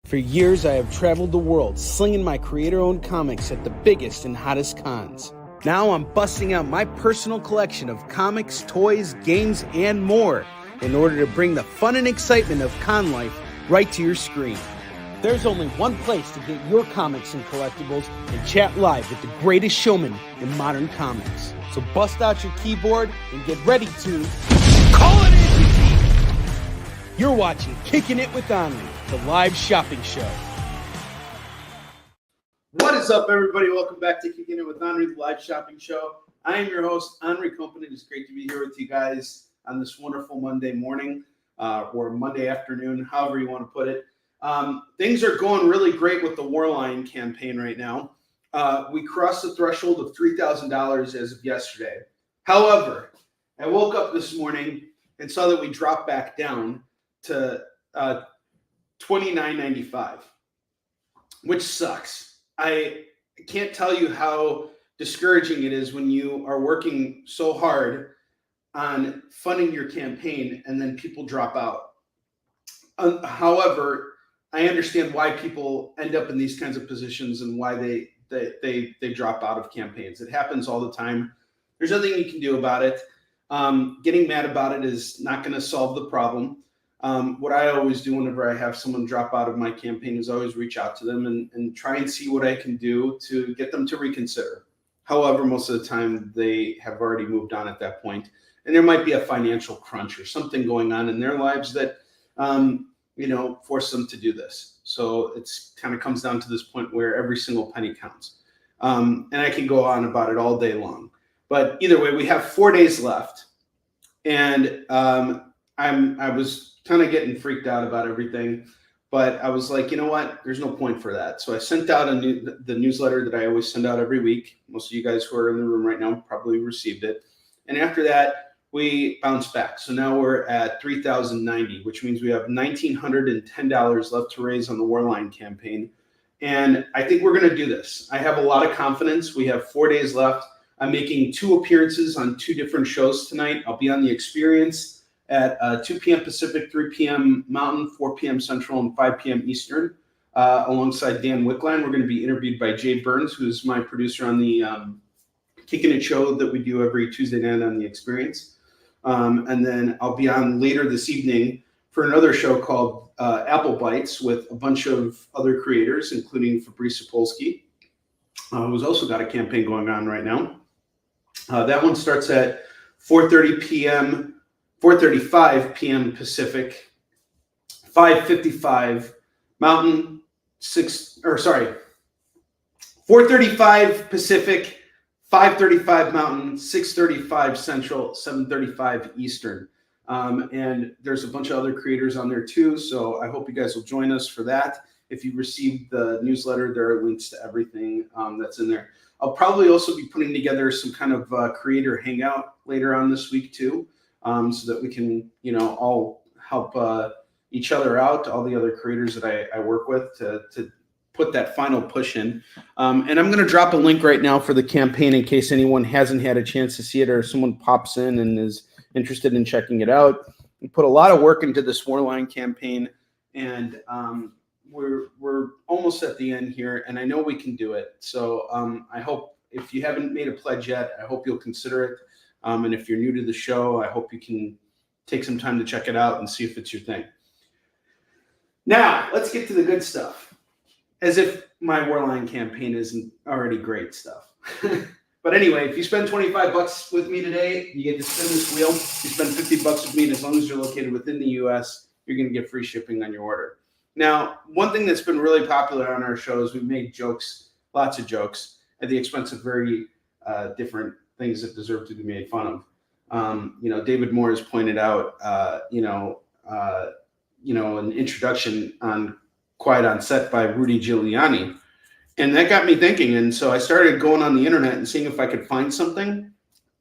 For years, I have traveled the world slinging my creator-owned comics at the biggest and hottest cons. Now I'm busting out my personal collection of comics, toys, games, and more in order to bring the fun and excitement of con life right to your screen. There's only one place to get your comics and collectibles and chat live with the greatest showman in modern comics. So bust out your keyboard and get ready to call it in. You're watching Kickin' It with Onrie, the live shopping show. What is up, everybody? Welcome back to Kickin' It with Onrie, the live shopping show. I am your host, Onrie Company. It's great to be here with you guys on this wonderful Monday morning or Monday afternoon, however you want to put it. Things are going really great with the Warline campaign right now. We crossed the threshold of $3,000 as of yesterday. However, I woke up this morning and saw that we dropped back down to $29.95, which sucks. I can't tell you how discouraging it is when you are working so hard on funding your campaign and then people drop out. However, I understand why people end up in these kinds of positions and why they drop out of campaigns. It happens all the time. There's nothing you can do about it. Getting mad about it is not going to solve the problem. What I always do whenever I have someone drop out of my campaign is always reach out to them and try and see what I can do to get them to reconsider. However, most of the time they have already moved on at that point, and there might be a financial crunch or something going on in their lives that force them to do this. So it's kind of comes down to this point where every single penny counts. And I can go on about it all day long. But either way, we have 4 days left. And I was kind of getting freaked out about everything. But I was like, you know what? There's no point for that. So I sent out the newsletter that I always send out every week. Most of you guys who are in the room right now probably received it. And after that, we bounced back. So now we're at $3,090, which means we have $1,910 left to raise on the Warline campaign. And I think we're going to do this. I have a lot of confidence. We have 4 days left. I'm making 2 appearances on 2 different shows tonight. I'll be on The Experience at 2 p.m. Pacific, 3 p.m. Mountain, 4 p.m. Central, and 5 p.m. Eastern, alongside Dan Wickline. We're going to be interviewed by Jay Burns, who's my producer on the Kickin' It show that we do every Tuesday night on The Experience. And then I'll be on later this evening for another show called Apple Bites with a bunch of other creators, including Fabrice Sapolsky, who's also got a campaign going on right now. That one starts at 4:35 p.m. Pacific, 5:55 Mountain, 4:35 Pacific, 5:35 Mountain, 6:35 Central, 7:35 Eastern. And there's a bunch of other creators on there too. So I hope you guys will join us for that. If you received the newsletter, there are links to everything that's in there. I'll probably also be putting together some kind of creator hangout later on this week too, so that we can, all help each other out, all the other creators that I work with to put that final push in. And I'm going to drop a link right now for the campaign in case anyone hasn't had a chance to see it or someone pops in and is interested in checking it out. We put a lot of work into this Warline campaign, and we're almost at the end here, and I know we can do it. So I hope, if you haven't made a pledge yet, I hope you'll consider it. And if you're new to the show, I hope you can take some time to check it out and see if it's your thing. Now, let's get to the good stuff. As if my Warline campaign isn't already great stuff. But anyway, if you spend $25 with me today, you get to spin this wheel. If you spend $50 with me, and as long as you're located within the U.S., you're going to get free shipping on your order. Now, one thing that's been really popular on our show is we've made jokes, lots of jokes, at the expense of very different things that deserve to be made fun of. David Moore has pointed out, an introduction on Quiet on Set by Rudy Giuliani. And that got me thinking. And so I started going on the internet and seeing if I could find something.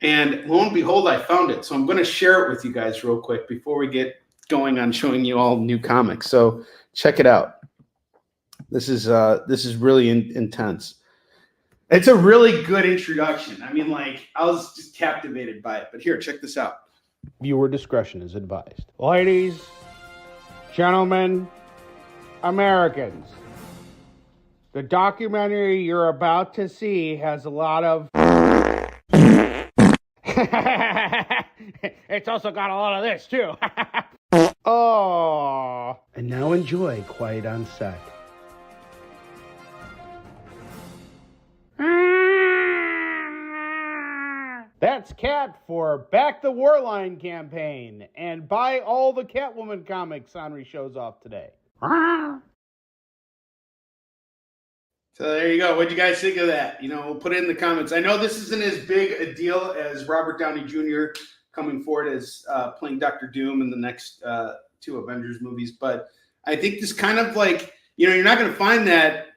And lo and behold, I found it. So I'm going to share it with you guys real quick before we get going on showing you all new comics. So check it out. This is really intense. It's a really good introduction. I mean, I was just captivated by it. But here, check this out. Viewer discretion is advised. Ladies, gentlemen, Americans, the documentary you're about to see has a lot of... It's also got a lot of this, too. Oh. And now enjoy Quiet on Set. That's Cat for Back the Warline campaign and buy all the Catwoman comics Onrie shows off today. So there you go. What'd you guys think of that? You know, put it in the comments. I know this isn't as big a deal as Robert Downey Jr. coming forward as playing Dr. Doom in the next 2 Avengers movies, but I think this kind of like, you know, you're not going to find that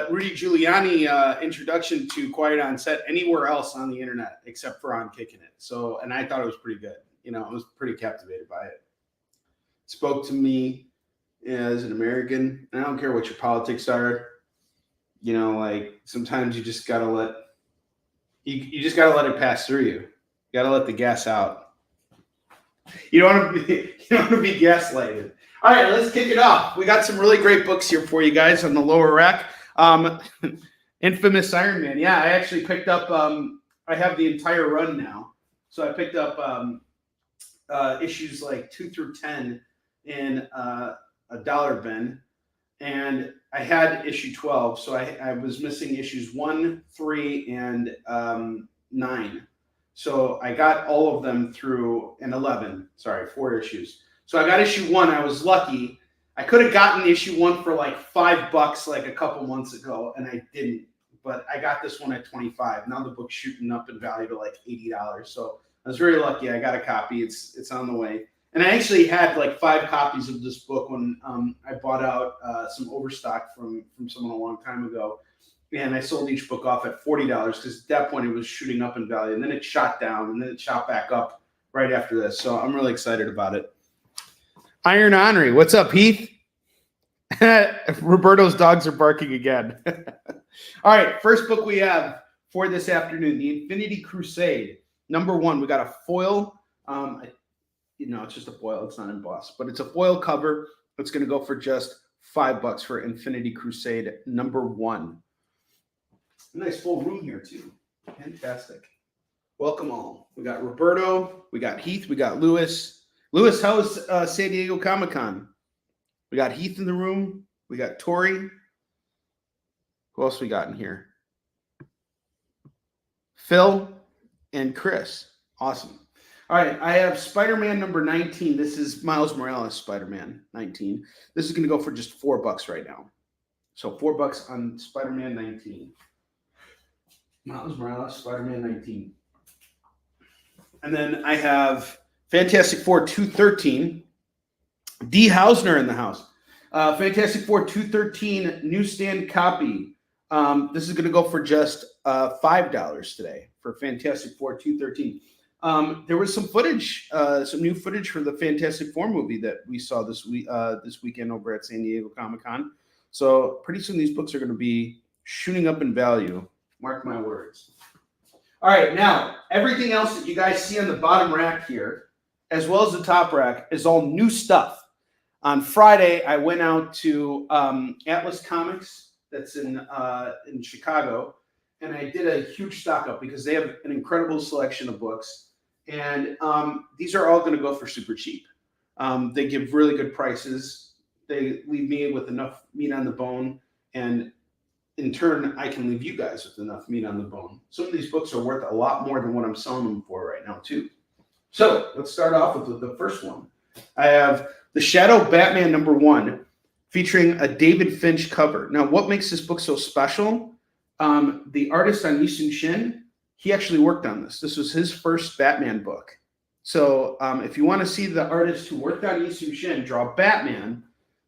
Rudy Giuliani introduction to Quiet on Set anywhere else on the internet except for on Kickin It. So, and I thought it was pretty good. You know, I was pretty captivated by it. Spoke to me as an American. And I don't care what your politics are. You know, like sometimes you just gotta let you just gotta let it pass through you. You gotta let the gas out. You don't want to be gaslighted. All right, let's kick it off. We got some really great books here for you guys on the lower rack. Infamous Iron Man. Yeah, I actually picked up. I have the entire run now, so I picked up issues like 2 through 10 in a dollar bin. And I had issue 12, so I was missing issues 1, 3, and 9. So I got all of them through, and 11, sorry, 4 issues. So I got issue 1. I was lucky. I could have gotten issue 1 for like $5 like a couple months ago, and I didn't. But I got this one at $25. Now the book's shooting up in value to like $80. So I was very lucky. I got a copy. It's on the way. And I actually had like 5 copies of this book when I bought out some overstock from someone a long time ago. And I sold each book off at $40 because at that point it was shooting up in value. And then it shot down and then it shot back up right after this. So I'm really excited about it. Iron Onrie. What's up, Heath? Roberto's dogs are barking again. All right. First book we have for this afternoon, The Infinity Crusade. Number 1, we got a foil. You know, it's just a foil. It's not embossed, but it's a foil cover. It's going to go for just $5 for Infinity Crusade number 1. Nice full room here too. Fantastic. Welcome all. We got Roberto. We got Heath. We got Lewis. Lewis, how's San Diego Comic-Con? We got Heath in the room. We got Tori. Who else we got in here? Phil and Chris. Awesome. All right, I have Spider-Man number 19. This is Miles Morales Spider-Man 19. This is going to go for just $4 right now. So $4 on Spider-Man 19. Miles Morales Spider-Man 19. And then I have Fantastic Four 213. D. Hausner in the house. Fantastic Four 213 newsstand copy. This is going to go for just $5 today for Fantastic Four 213. There was some footage, some new footage for the Fantastic Four movie that we saw this weekend over at San Diego Comic-Con. So pretty soon these books are going to be shooting up in value. Mark my words. All right, now everything else that you guys see on the bottom rack here, as well as the top rack, is all new stuff. On Friday, I went out to Atlas Comics, that's in Chicago, and I did a huge stock up because they have an incredible selection of books. And these are all going to go for super cheap. They give really good prices. They leave me with enough meat on the bone. And in turn, I can leave you guys with enough meat on the bone. Some of these books are worth a lot more than what I'm selling them for right now, too. So let's start off with the first one. I have The Shadow Batman number 1, featuring a David Finch cover. Now, what makes this book so special? The artist on Yi Sun-shin, he actually worked on this. This was his first Batman book. So if you want to see the artist who worked on Yi Sun-shin draw Batman,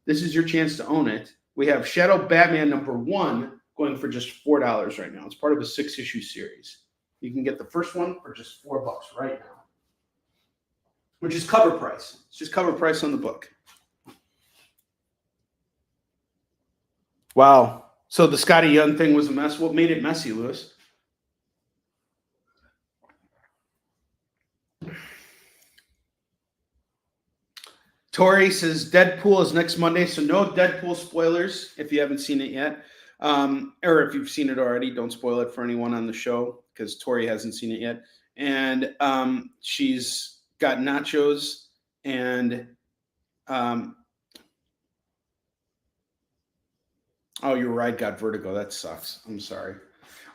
this is your chance to own it. We have Shadow Batman number 1 going for just $4 right now. It's part of a 6-issue series. You can get the first one for just $4 right now, which is cover price. It's just cover price on the book. Wow. So the Scotty Young thing was a mess. What made it messy, Lewis? Tori says Deadpool is next Monday, so no Deadpool spoilers if you haven't seen it yet. Or if you've seen it already, don't spoil it for anyone on the show because Tori hasn't seen it yet. And she's got nachos and oh, your ride got vertigo. That sucks. I'm sorry.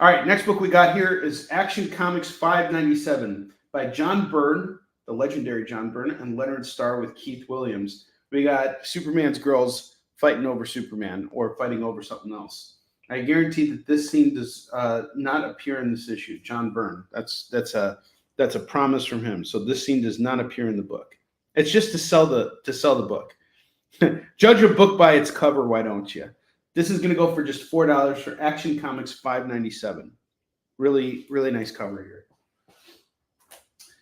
All right, next book we got here is Action Comics 597 by John Byrne, the legendary John Byrne, and Leonard Starr with Keith Williams. We got Superman's girls fighting over Superman or fighting over something else. I guarantee that this scene does not appear in this issue. John Byrne. That's a promise from him. So this scene does not appear in the book. It's just to sell the book. Judge a book by its cover, why don't you? This is going to go for just $4 for Action Comics 597. Really, really nice cover here.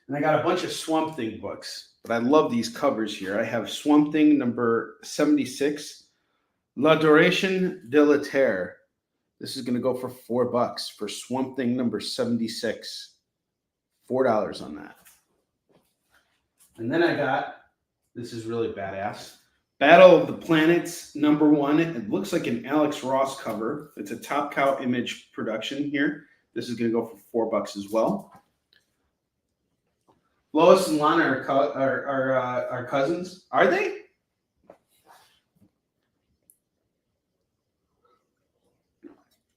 And I got a bunch of Swamp Thing books, but I love these covers here. I have Swamp Thing number 76, L'Adoration de la Terre. This is going to go for $4 for Swamp Thing number 76. $4 on that. And then I got, this is really badass, Battle of the Planets number 1. It looks like an Alex Ross cover. It's a Top Cow Image production here. This is going to go for $4 as well. Lois and Lana are cousins. Are they?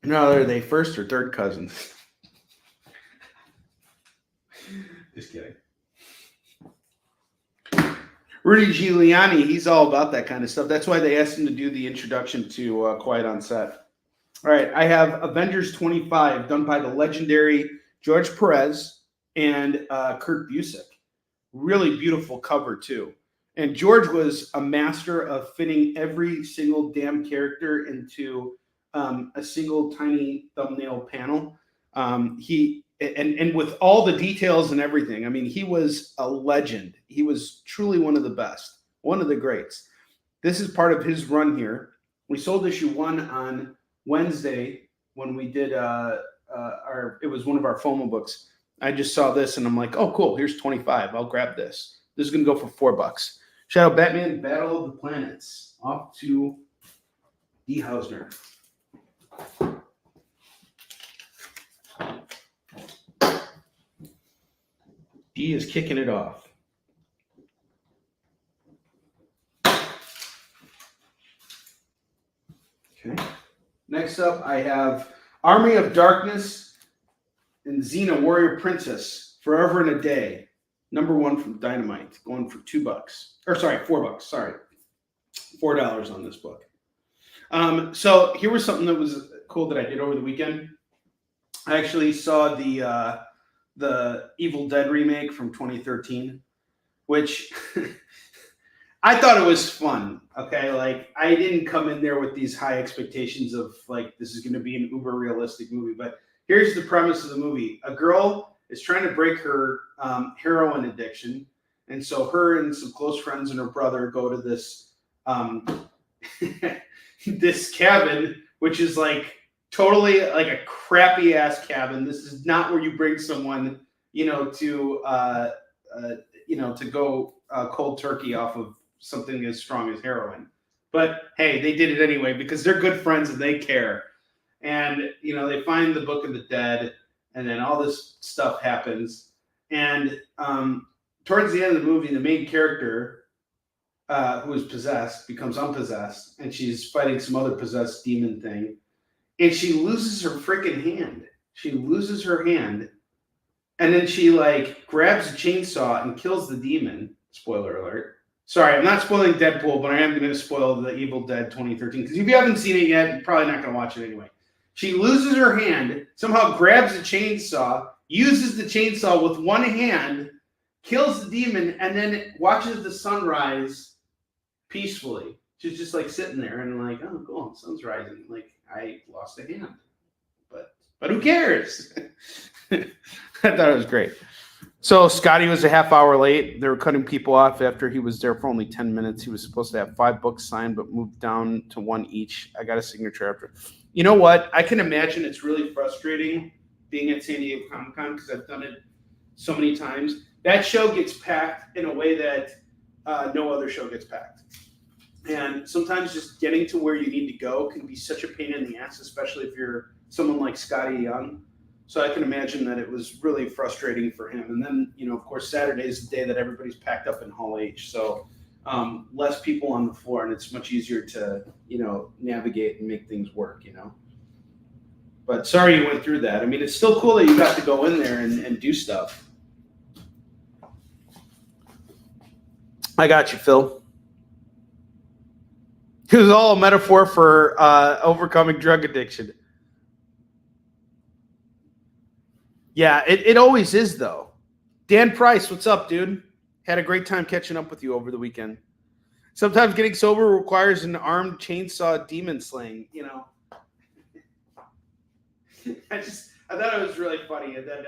No, are they first or third cousins? Just kidding. Rudy Giuliani, he's all about that kind of stuff. That's why they asked him to do the introduction to Quiet on Set. All right, I have Avengers 25, done by the legendary George Perez and Kurt Busiek. Really beautiful cover, too. And George was a master of fitting every single damn character into a single tiny thumbnail panel. And with all the details and everything, I mean, he was a legend. He was truly one of the best, one of the greats. This is part of his run here. We sold issue 1 on Wednesday when we did it was one of our FOMO books. I just saw this and I'm like, oh, cool. Here's 25. I'll grab this. This is going to go for $4. Shadow Batman, Battle of the Planets. Off to D. Hausner. D is kicking it off. Okay. Next up, I have Army of Darkness and Xena Warrior Princess, Forever and a Day. Number 1 from Dynamite, going for $2. Or sorry, $4. Sorry. $4 on this book. So here was something that was cool that I did over the weekend. I actually saw the Evil Dead remake from 2013, which I thought it was fun. Okay, like I didn't come in there with these high expectations of like this is going to be an uber realistic movie, but here's the premise of the movie: a girl is trying to break her heroin addiction, and so her and some close friends and her brother go to this this cabin, which is like totally like a crappy ass cabin. This is not where you bring someone, to go cold turkey off of something as strong as heroin. But hey, they did it anyway because they're good friends and they care. And they find the Book of the Dead, and then all this stuff happens. And towards the end of the movie, the main character, who is possessed, becomes unpossessed, and she's fighting some other possessed demon thing. And she loses her freaking hand. She loses her hand. And then she grabs a chainsaw and kills the demon. Spoiler alert. Sorry, I'm not spoiling Deadpool, but I am going to spoil the Evil Dead 2013. Because if you haven't seen it yet, you're probably not going to watch it anyway. She loses her hand, somehow grabs a chainsaw, uses the chainsaw with one hand, kills the demon, and then watches the sunrise peacefully. She's just sitting there and oh, cool, sun's rising. I lost a hand, but who cares? I thought it was great. So Scotty was a half hour late. They were cutting people off after he was there for only 10 minutes. He was supposed to have 5 books signed, but moved down to 1 each. I got a signature after. You know what? I can imagine it's really frustrating being at San Diego Comic-Con because I've done it so many times. That show gets packed in a way that no other show gets packed. And sometimes just getting to where you need to go can be such a pain in the ass, especially if you're someone like Scotty Young. So I can imagine that it was really frustrating for him. And then, of course, Saturday is the day that everybody's packed up in Hall H. So less people on the floor, and it's much easier to, navigate and make things work, But sorry you went through that. I mean, it's still cool that you got to go in there and do stuff. I got you, Phil. It was all a metaphor for overcoming drug addiction. Yeah, it always is, though. Dan Price, what's up, dude? Had a great time catching up with you over the weekend. Sometimes getting sober requires an armed chainsaw demon slaying, I thought it was really funny. And then,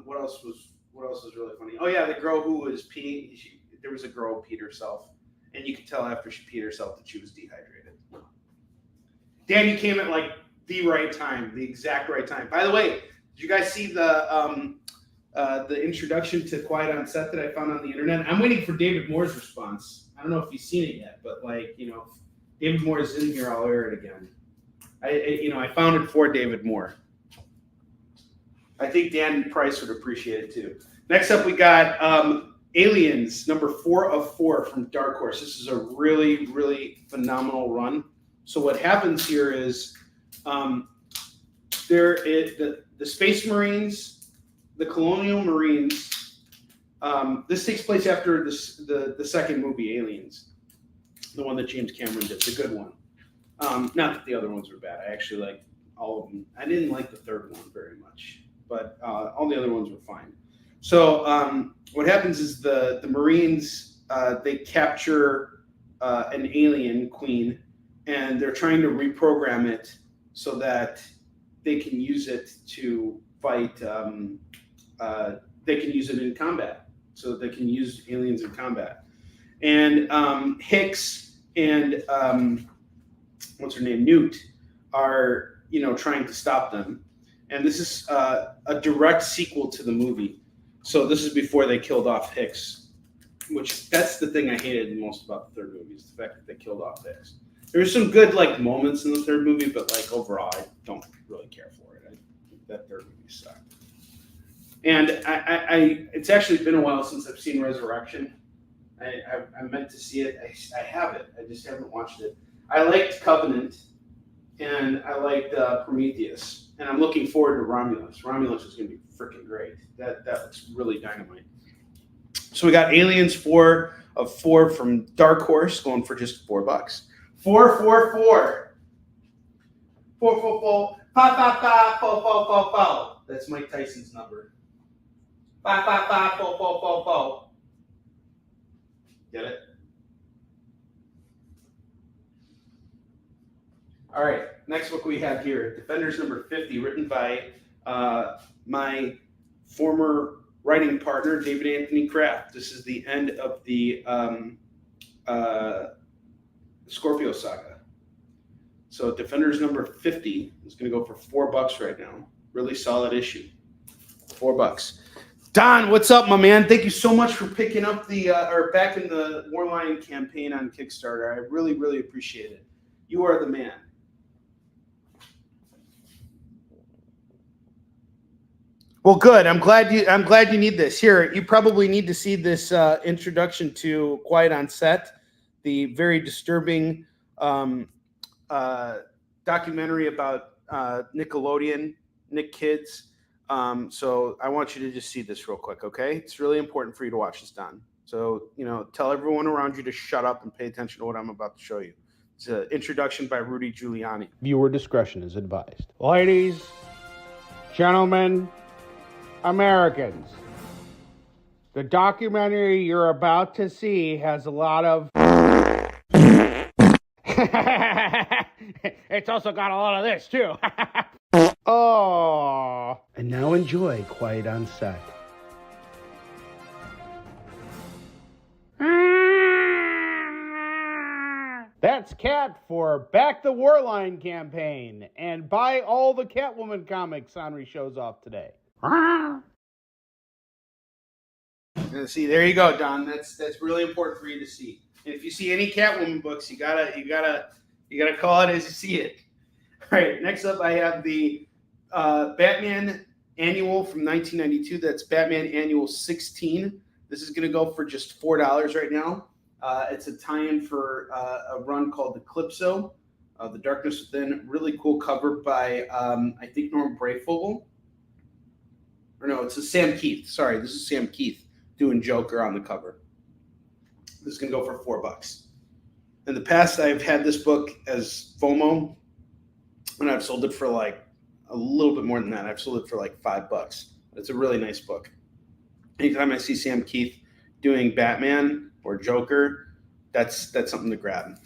what else was really funny? Oh, yeah, the girl who was peeing. There was a girl who peed herself. And you could tell after she peed herself that she was dehydrated. Dan, you came at the right time, the exact right time. By the way, did you guys see the introduction to Quiet on Set that I found on the internet? I'm waiting for David Moore's response. I don't know if you've seen it yet, but if David Moore is in here, I'll air it again. I found it for David Moore. I think Dan Price would appreciate it too. Next up, we got Aliens, number 4 of 4 from Dark Horse. This is a really, really phenomenal run. So what happens here is the Space Marines, the Colonial Marines. This takes place after the second movie, Aliens, the one that James Cameron did, the good one. Not that the other ones were bad. I actually liked all of them. I didn't like the third one very much, but all the other ones were fine. So what happens is the Marines, they capture an alien queen, and they're trying to reprogram it so that they can use it to fight. They can use it in combat, so they can use aliens in combat. And Hicks and what's her name, Newt, are trying to stop them. And this is a direct sequel to the movie. So this is before they killed off Hicks, which that's the thing I hated the most about the third movie, is the fact that they killed off Hicks. There were some good moments in the third movie, but overall, I don't really care for it. That third movie sucked. And it's actually been a while since I've seen Resurrection. I meant to see it. I have it. I just haven't watched it. I liked Covenant, and I liked Prometheus. And I'm looking forward to Romulus. Romulus is going to be freaking great. That looks really dynamite. So we got Aliens 4 of 4 from Dark Horse, going for just $4. 444. 444. 555 4444. That's Mike Tyson's number. 555 4444. Get it? All right, next book we have here, Defenders number 50, written by my former writing partner, David Anthony Kraft. This is the end of the Scorpio saga. So Defenders number 50 is going to go for $4 right now. Really solid issue. $4. Don, what's up, my man? Thank you so much for picking up or backing the Warline campaign on Kickstarter. I really, really appreciate it. You are the man. Well, good. I'm glad you need this. Here, you probably need to see this introduction to Quiet on Set, the very disturbing documentary about Nickelodeon, Nick Kids. So I want you to just see this real quick, okay? It's really important for you to watch this, Don. So, tell everyone around you to shut up and pay attention to what I'm about to show you. It's an introduction by Rudy Giuliani. Viewer discretion is advised. Ladies, gentlemen, Americans, the documentary you're about to see has a lot of... It's also got a lot of this, too. Oh. And now enjoy Quiet on Set. That's Cat for Back the Warline campaign and buy all the Catwoman comics Onrie shows off today. See, there you go, Don. That's really important for you to see. And if you see any Catwoman books, you gotta call it as you see it. All right. Next up, I have the Batman Annual from 1992. That's Batman Annual 16. This is gonna go for just $4 right now. It's a tie-in for a run called Eclipso, The Darkness Within. Really cool cover by I think Norm Brayfogle. Or no, it's a Sam Keith. Sorry, this is Sam Keith doing Joker on the cover. This is gonna go for $4. In the past, I've had this book as FOMO, and I've sold it for like a little bit more than that. I've sold it for like $5. It's a really nice book. Anytime I see Sam Keith doing Batman or Joker, that's something to grab.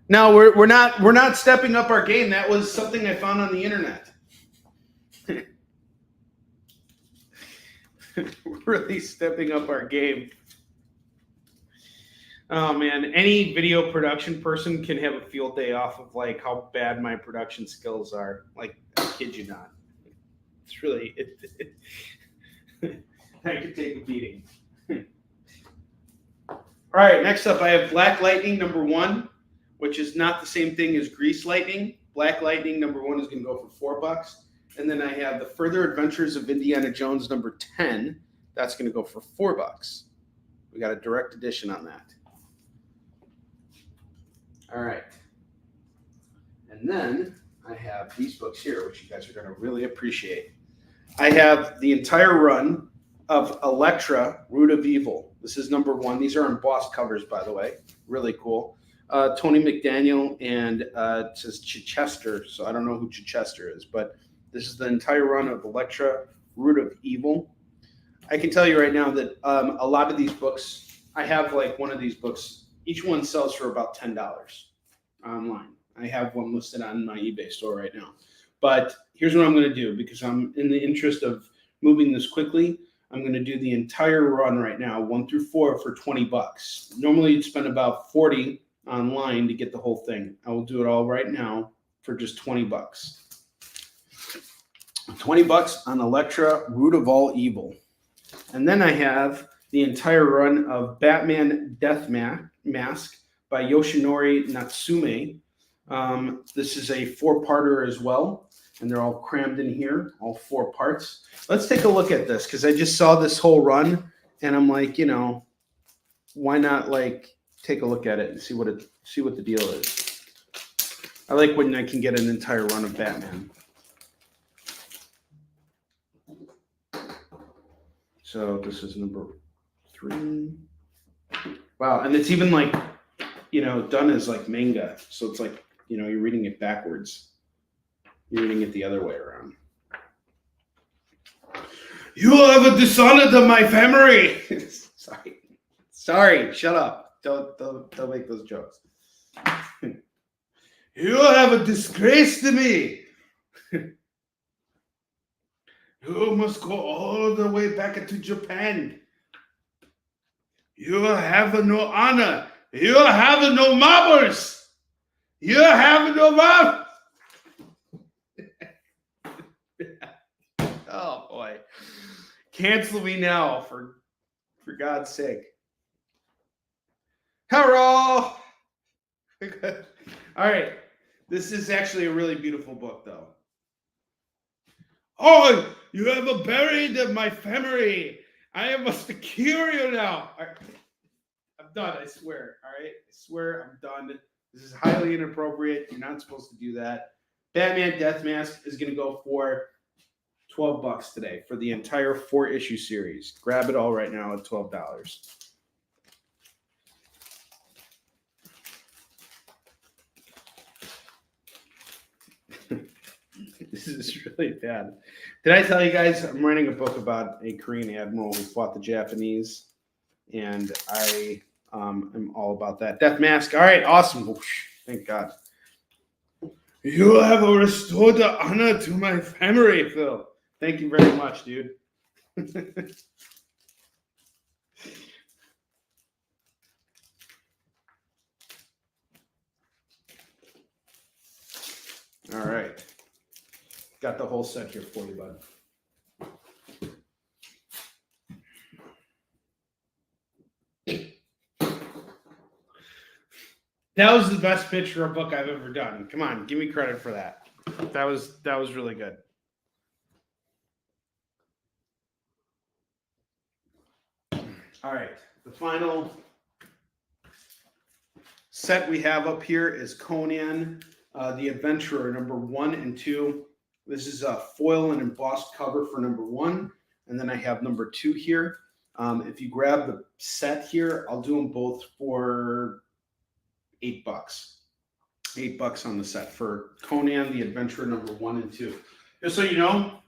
Now we're not stepping up our game. That was something I found on the internet. Really stepping up our game. Oh man, any video production person can have a field day off of like how bad my production skills are. Like, I kid you not. It's really I could take a beating. All right, next up I have Black Lightning #1, which is not the same thing as Grease Lightning. Black Lightning #1 is going to go for $4. And then I have The Further Adventures of Indiana Jones #10. That's going to go for $4. We got a direct edition on that. All right. And then I have these books here, which you guys are going to really appreciate. I have the entire run of Elektra, Root of Evil. This is #1. These are embossed covers, by the way. Really cool. Tony McDaniel and it says Chichester, so I don't know who Chichester is, but this is the entire run of Elektra, Root of Evil. I can tell you right now that a lot of these books, I have like one of these books, each one sells for about $10 online. I have one listed on my eBay store right now. But here's what I'm going to do, because I'm in the interest of moving this quickly. I'm going to do the entire run right now, 1 through 4, for $20. Normally you'd spend about $40 online to get the whole thing. I will do it all right now for just $20. $20 on Elektra, Root of All Evil. And then I have the entire run of Batman Death Mask by Yoshinori Natsume. This is a 4-parter as well, and they're all crammed in here, all 4 parts. Let's take a look at this, because I just saw this whole run, and I'm like, you know, why not like take a look at it and see what the deal is. I like when I can get an entire run of Batman. So this is #3. Wow, and it's even like, you know, done as like manga. So it's like, you know, you're reading it backwards. You're reading it the other way around. You have dishonored my family. Sorry, shut up. Don't make those jokes. You have disgraced me. You must go all the way back to Japan. You have no honor. You have no marbles. You have no marbles. Oh boy. Cancel me now, for God's sake. Hello. All right. This is actually a really beautiful book, though. Oh, you have buried my family. I must cure you now. All right. I'm done, I swear. All right? I swear I'm done. This is highly inappropriate. You're not supposed to do that. Batman Death Mask is going to go for $12 today for the entire 4-issue series. Grab it all right now at $12. This is really bad. Did I tell you guys I'm writing a book about a Korean admiral who fought the Japanese? And I am all about that. Death Mask. All right, awesome. Whoosh, thank God. You have restored the honor to my family, Phil. Thank you very much, dude. All right. Got the whole set here for you, bud. That was the best pitch for a book I've ever done. Come on, give me credit for that. That was really good. All right, the final set we have up here is Conan, the Adventurer, number 1 and 2. This is a foil and embossed cover for number 1, and then I have number 2 here. If you grab the set here, I'll do them both for $8. $8 on the set for Conan, the Adventurer, number 1 and 2. Just so you know,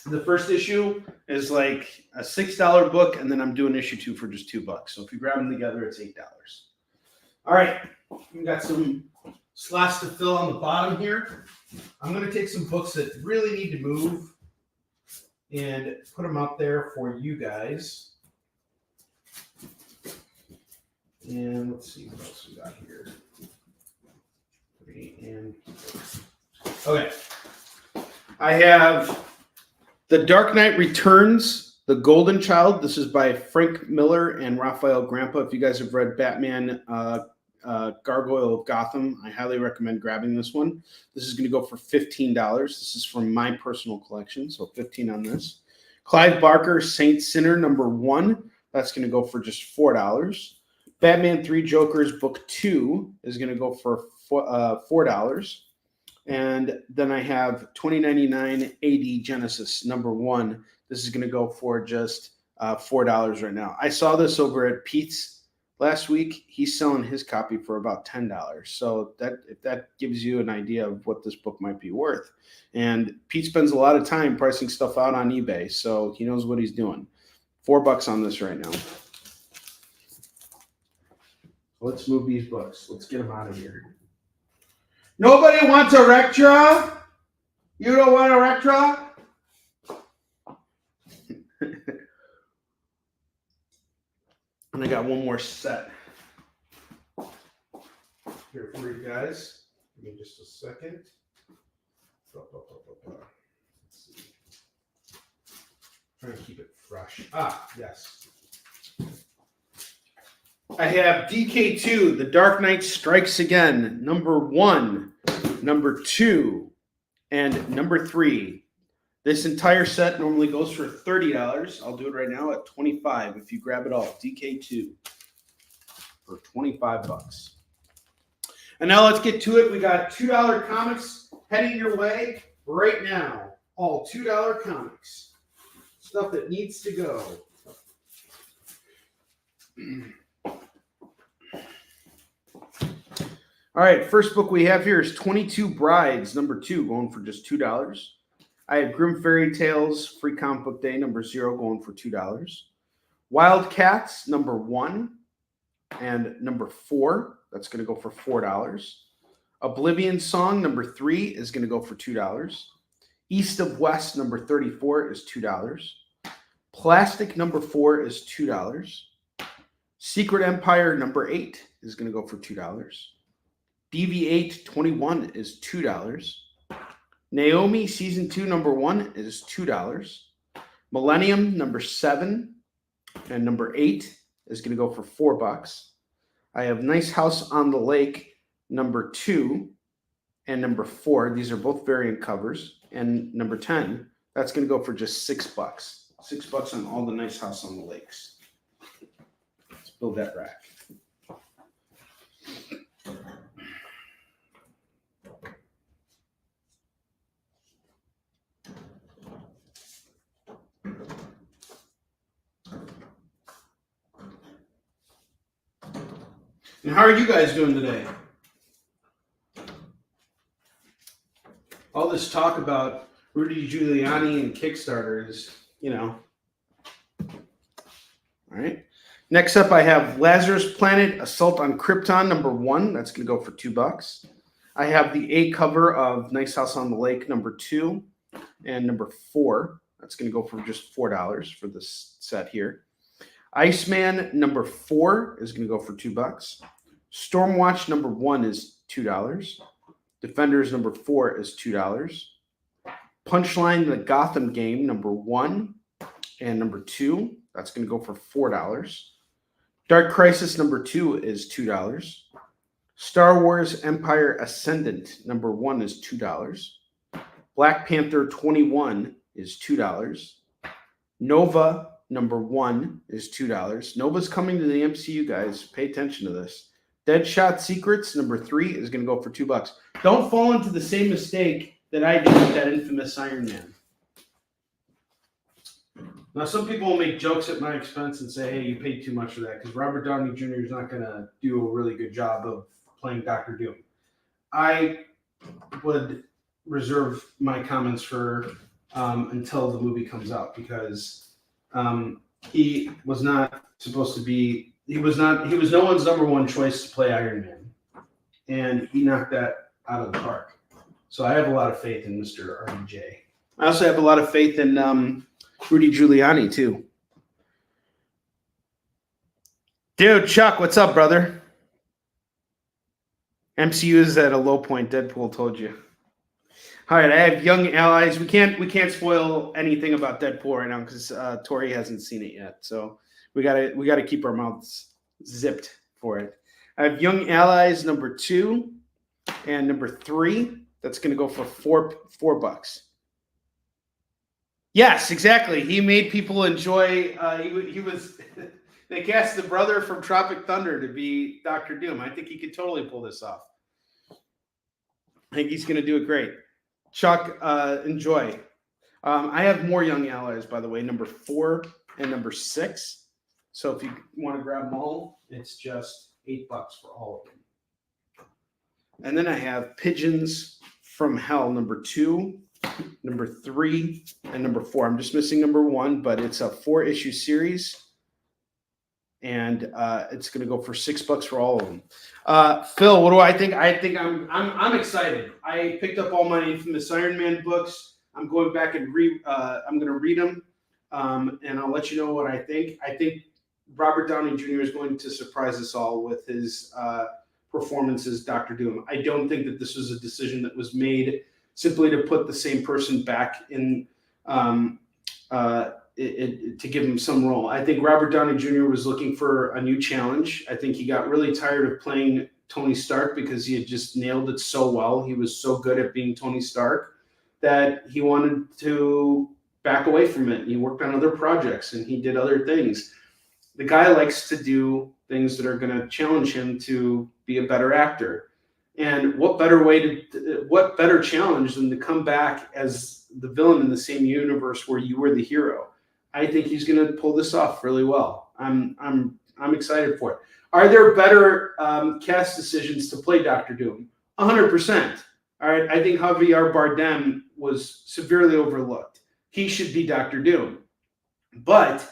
the first issue is like a $6 book, and then I'm doing issue 2 for just $2. So if you grab them together, it's $8. All right, we got some slots to fill on the bottom here. I'm going to take some books that really need to move and put them out there for you guys. And let's see what else we got here. 3 and 4. Okay. I have The Dark Knight Returns, The Golden Child. This is by Frank Miller and Raphael Grandpa. If you guys have read Batman Gargoyle of Gotham, I highly recommend grabbing this one. This is going to go for $15. This is from my personal collection, so $15 on this. Clive Barker, Saint Sinner, number 1. That's going to go for just $4. Batman 3 Jokers, book 2 is going to go for $4. And then I have 2099 AD Genesis, number 1. This is going to go for just $4 right now. I saw this over at Pete's last week. He's selling his copy for about $10. So if that gives you an idea of what this book might be worth. And Pete spends a lot of time pricing stuff out on eBay, so he knows what he's doing. $4 on this right now. Let's move these books. Let's get them out of here. Nobody wants a Rectra? You don't want a Rectra? And I got one more set here for you guys. Give me just a second. Let's see. Trying to keep it fresh. Yes. I have DK2, The Dark Knight Strikes Again, number 1, number 2, and number 3. This entire set normally goes for $30. I'll do it right now at $25 if you grab it all. DK2 for $25. And now let's get to it. We got $2 comics heading your way right now. All $2 comics. Stuff that needs to go. All right, first book we have here is 22 Brides, number 2, going for just $2. I have Grimm Fairy Tales, Free Comic Book Day, number 0, going for $2. Wildcats, number 1, and number 4, that's going to go for $4. Oblivion Song, number 3, is going to go for $2. East of West, number 34, is $2. Plastic, number 4, is $2. Secret Empire, number 8, is going to go for $2. DV8 21 is $2. Naomi Season 2 number 1 is $2. Millennium number 7 and number 8 is going to go for $4. I have Nice House on the Lake number 2 and number 4. These are both variant covers. And number 10, that's going to go for just $6. $6 on all the Nice House on the Lakes. Let's build that rack. And how are you guys doing today? All this talk about Rudy Giuliani and Kickstarter is, All right. Next up, I have Lazarus Planet, Assault on Krypton, number 1. That's going to go for $2. I have the A cover of Nice House on the Lake, number 2, and number 4. That's going to go for just $4 for this set here. Iceman, number 4, is going to go for $2. Stormwatch number 1 is $2. Defenders number 4 is $2. Punchline the Gotham Game number 1 and number 2. That's going to go for $4. Dark Crisis number 2 is $2. Star Wars Empire Ascendant number 1 is $2. Black Panther 21 is $2. Nova number 1 is $2. Nova's coming to the MCU, guys. Pay attention to this. Deadshot Secrets number 3 is going to go for $2. Don't fall into the same mistake that I did with that infamous Iron Man. Now, some people will make jokes at my expense and say, hey, you paid too much for that because Robert Downey Jr. is not going to do a really good job of playing Dr. Doom. I would reserve my comments for until the movie comes out because he was not supposed to be, he was no one's number one choice to play Iron Man. And he knocked that out of the park. So I have a lot of faith in Mr. RDJ. I also have a lot of faith in Rudy Giuliani, too. Dude, Chuck, what's up, brother? MCU is at a low point. Deadpool told you. All right, I have young allies. We can't spoil anything about Deadpool right now because Tori hasn't seen it yet. So we gotta keep our mouths zipped for it. I have young allies number 2 and number 3. That's gonna go for $4. Yes, exactly. He made people enjoy. He was. They cast the brother from Tropic Thunder to be Dr. Doom. I think he could totally pull this off. I think he's going to do it great. Chuck, enjoy. I have more young allies, by the way, number 4 and number 6. So if you want to grab them all, it's just $8 for all of them. And then I have Pigeons from Hell, number 2. Number 3 and number 4. I'm just missing number 1, but it's a 4-issue series, and it's going to go for $6 for all of them. Phil, what do I think? I think I'm excited. I picked up all my infamous Iron Man books. I'm going back and I'm going to read them, and I'll let you know what I think. I think Robert Downey Jr. is going to surprise us all with his performance as Dr. Doom. I don't think that this was a decision that was made simply to put the same person back in to give him some role. I think Robert Downey Jr. was looking for a new challenge. I think he got really tired of playing Tony Stark because he had just nailed it so well. He was so good at being Tony Stark that he wanted to back away from it. He worked on other projects and he did other things. The guy likes to do things that are going to challenge him to be a better actor. And what better challenge than to come back as the villain in the same universe where you were the hero? I think he's going to pull this off really well. I'm excited for it. Are there better cast decisions to play Dr. Doom? 100%. All right. I think Javier Bardem was severely overlooked. He should be Dr. Doom. But,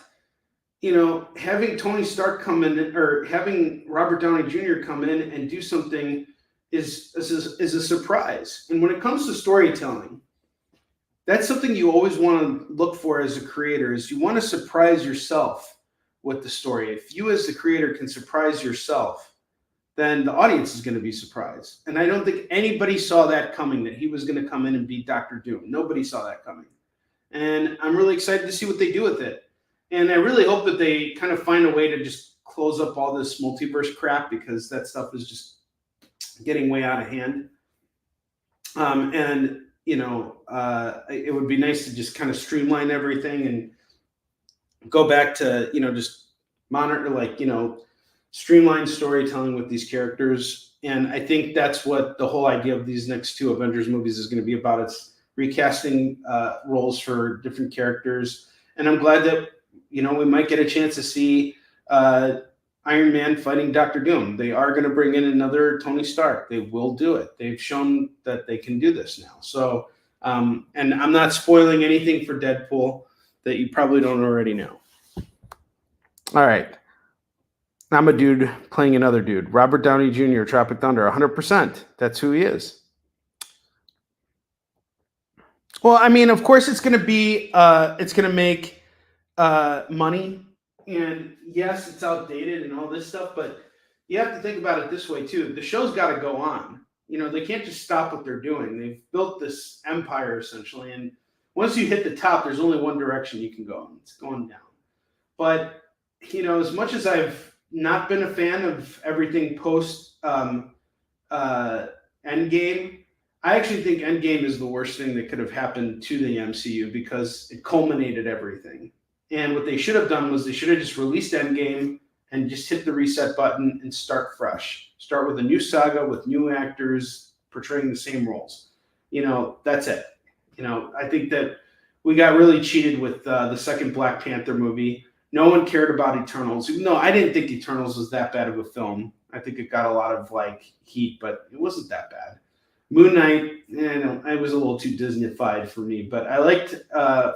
having Tony Stark come in or having Robert Downey Jr. come in and do something is a surprise. And when it comes to storytelling, that's something you always want to look for as a creator is you want to surprise yourself with the story. If you as the creator can surprise yourself, then the audience is going to be surprised. And I don't think anybody saw that coming, that he was going to come in and be Dr. Doom. Nobody saw that coming. And I'm really excited to see what they do with it. And I really hope that they kind of find a way to just close up all this multiverse crap because that stuff is just getting way out of hand. It would be nice to just kind of streamline everything and go back to, just monitor, streamline storytelling with these characters. And I think that's what the whole idea of these next 2 Avengers movies is going to be about. It's recasting roles for different characters. And I'm glad that, we might get a chance to see Iron Man fighting Dr. Doom. They are going to bring in another Tony Stark. They will do it. They've shown that they can do this now. So, and I'm not spoiling anything for Deadpool that you probably don't already know. All right. I'm a dude playing another dude. Robert Downey Jr., Tropic Thunder, 100%. That's who he is. Well, I mean, of course it's going to be, it's going to make money. And yes, it's outdated and all this stuff, but you have to think about it this way too. The show's got to go on. They can't just stop what they're doing. They've built this empire essentially. And once you hit the top, there's only one direction you can go, and it's going down. But, as much as I've not been a fan of everything post Endgame, I actually think Endgame is the worst thing that could have happened to the MCU because it culminated everything. And what they should have done was they should have just released Endgame and just hit the reset button and start fresh. Start with a new saga with new actors portraying the same roles. That's it. I think that we got really cheated with the second Black Panther movie. No one cared about Eternals. No, I didn't think Eternals was that bad of a film. I think it got a lot of heat, but it wasn't that bad. Moon Knight, it was a little too Disney-fied for me, but I liked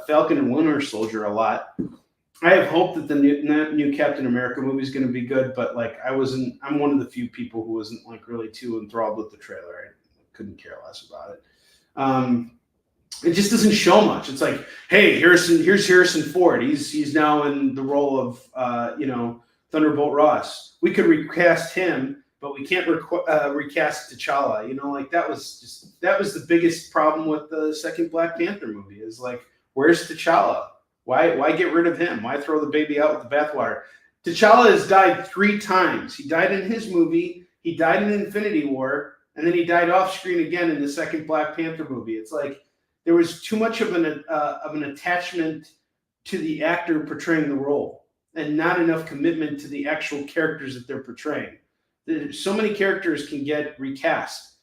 Falcon and Winter Soldier a lot. I have hope that the new Captain America movie is going to be good, but I'm one of the few people who wasn't really too enthralled with the trailer. I couldn't care less about it. It just doesn't show much. It's like, hey, here's Harrison Ford. He's now in the role of Thunderbolt Ross. We could recast him, but we can't recast T'Challa. That was the biggest problem with the second Black Panther movie. Is where's T'Challa? Why get rid of him? Why throw the baby out with the bathwater? T'Challa has died 3 times. He died in his movie. He died in Infinity War, and then he died off screen again in the second Black Panther movie. It's there was too much of an attachment to the actor portraying the role, and not enough commitment to the actual characters that they're portraying. So many characters can get recast.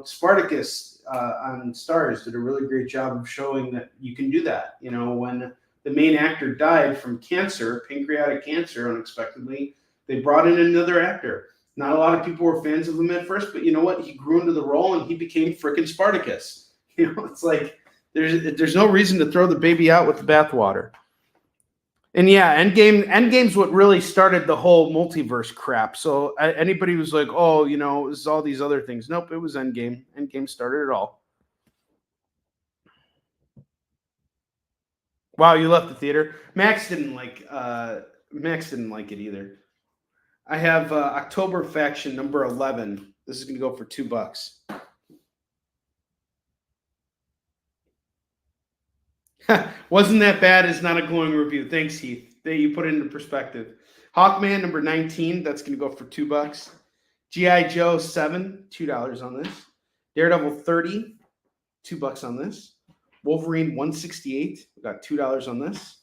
Spartacus on Stars did a really great job of showing that you can do that. When the main actor died from cancer, pancreatic cancer, unexpectedly, they brought in another actor. Not a lot of people were fans of him at first, but you know what? He grew into the role and he became frickin' Spartacus. It's there's no reason to throw the baby out with the bathwater. And yeah, Endgame's what really started the whole multiverse crap. So anybody who's it was all these other things. Nope, it was Endgame. Endgame started it all. Wow, you left the theater. Max didn't like it either. I have October Faction number 11. This is going to go for $2. Wasn't that bad is not a glowing review. Thanks, Heath. You put it into perspective. Hawkman number 19. That's going to go for $2. G.I. Joe 7, $2 on this. Daredevil 30, $2 on this. Wolverine 168. We got $2 on this.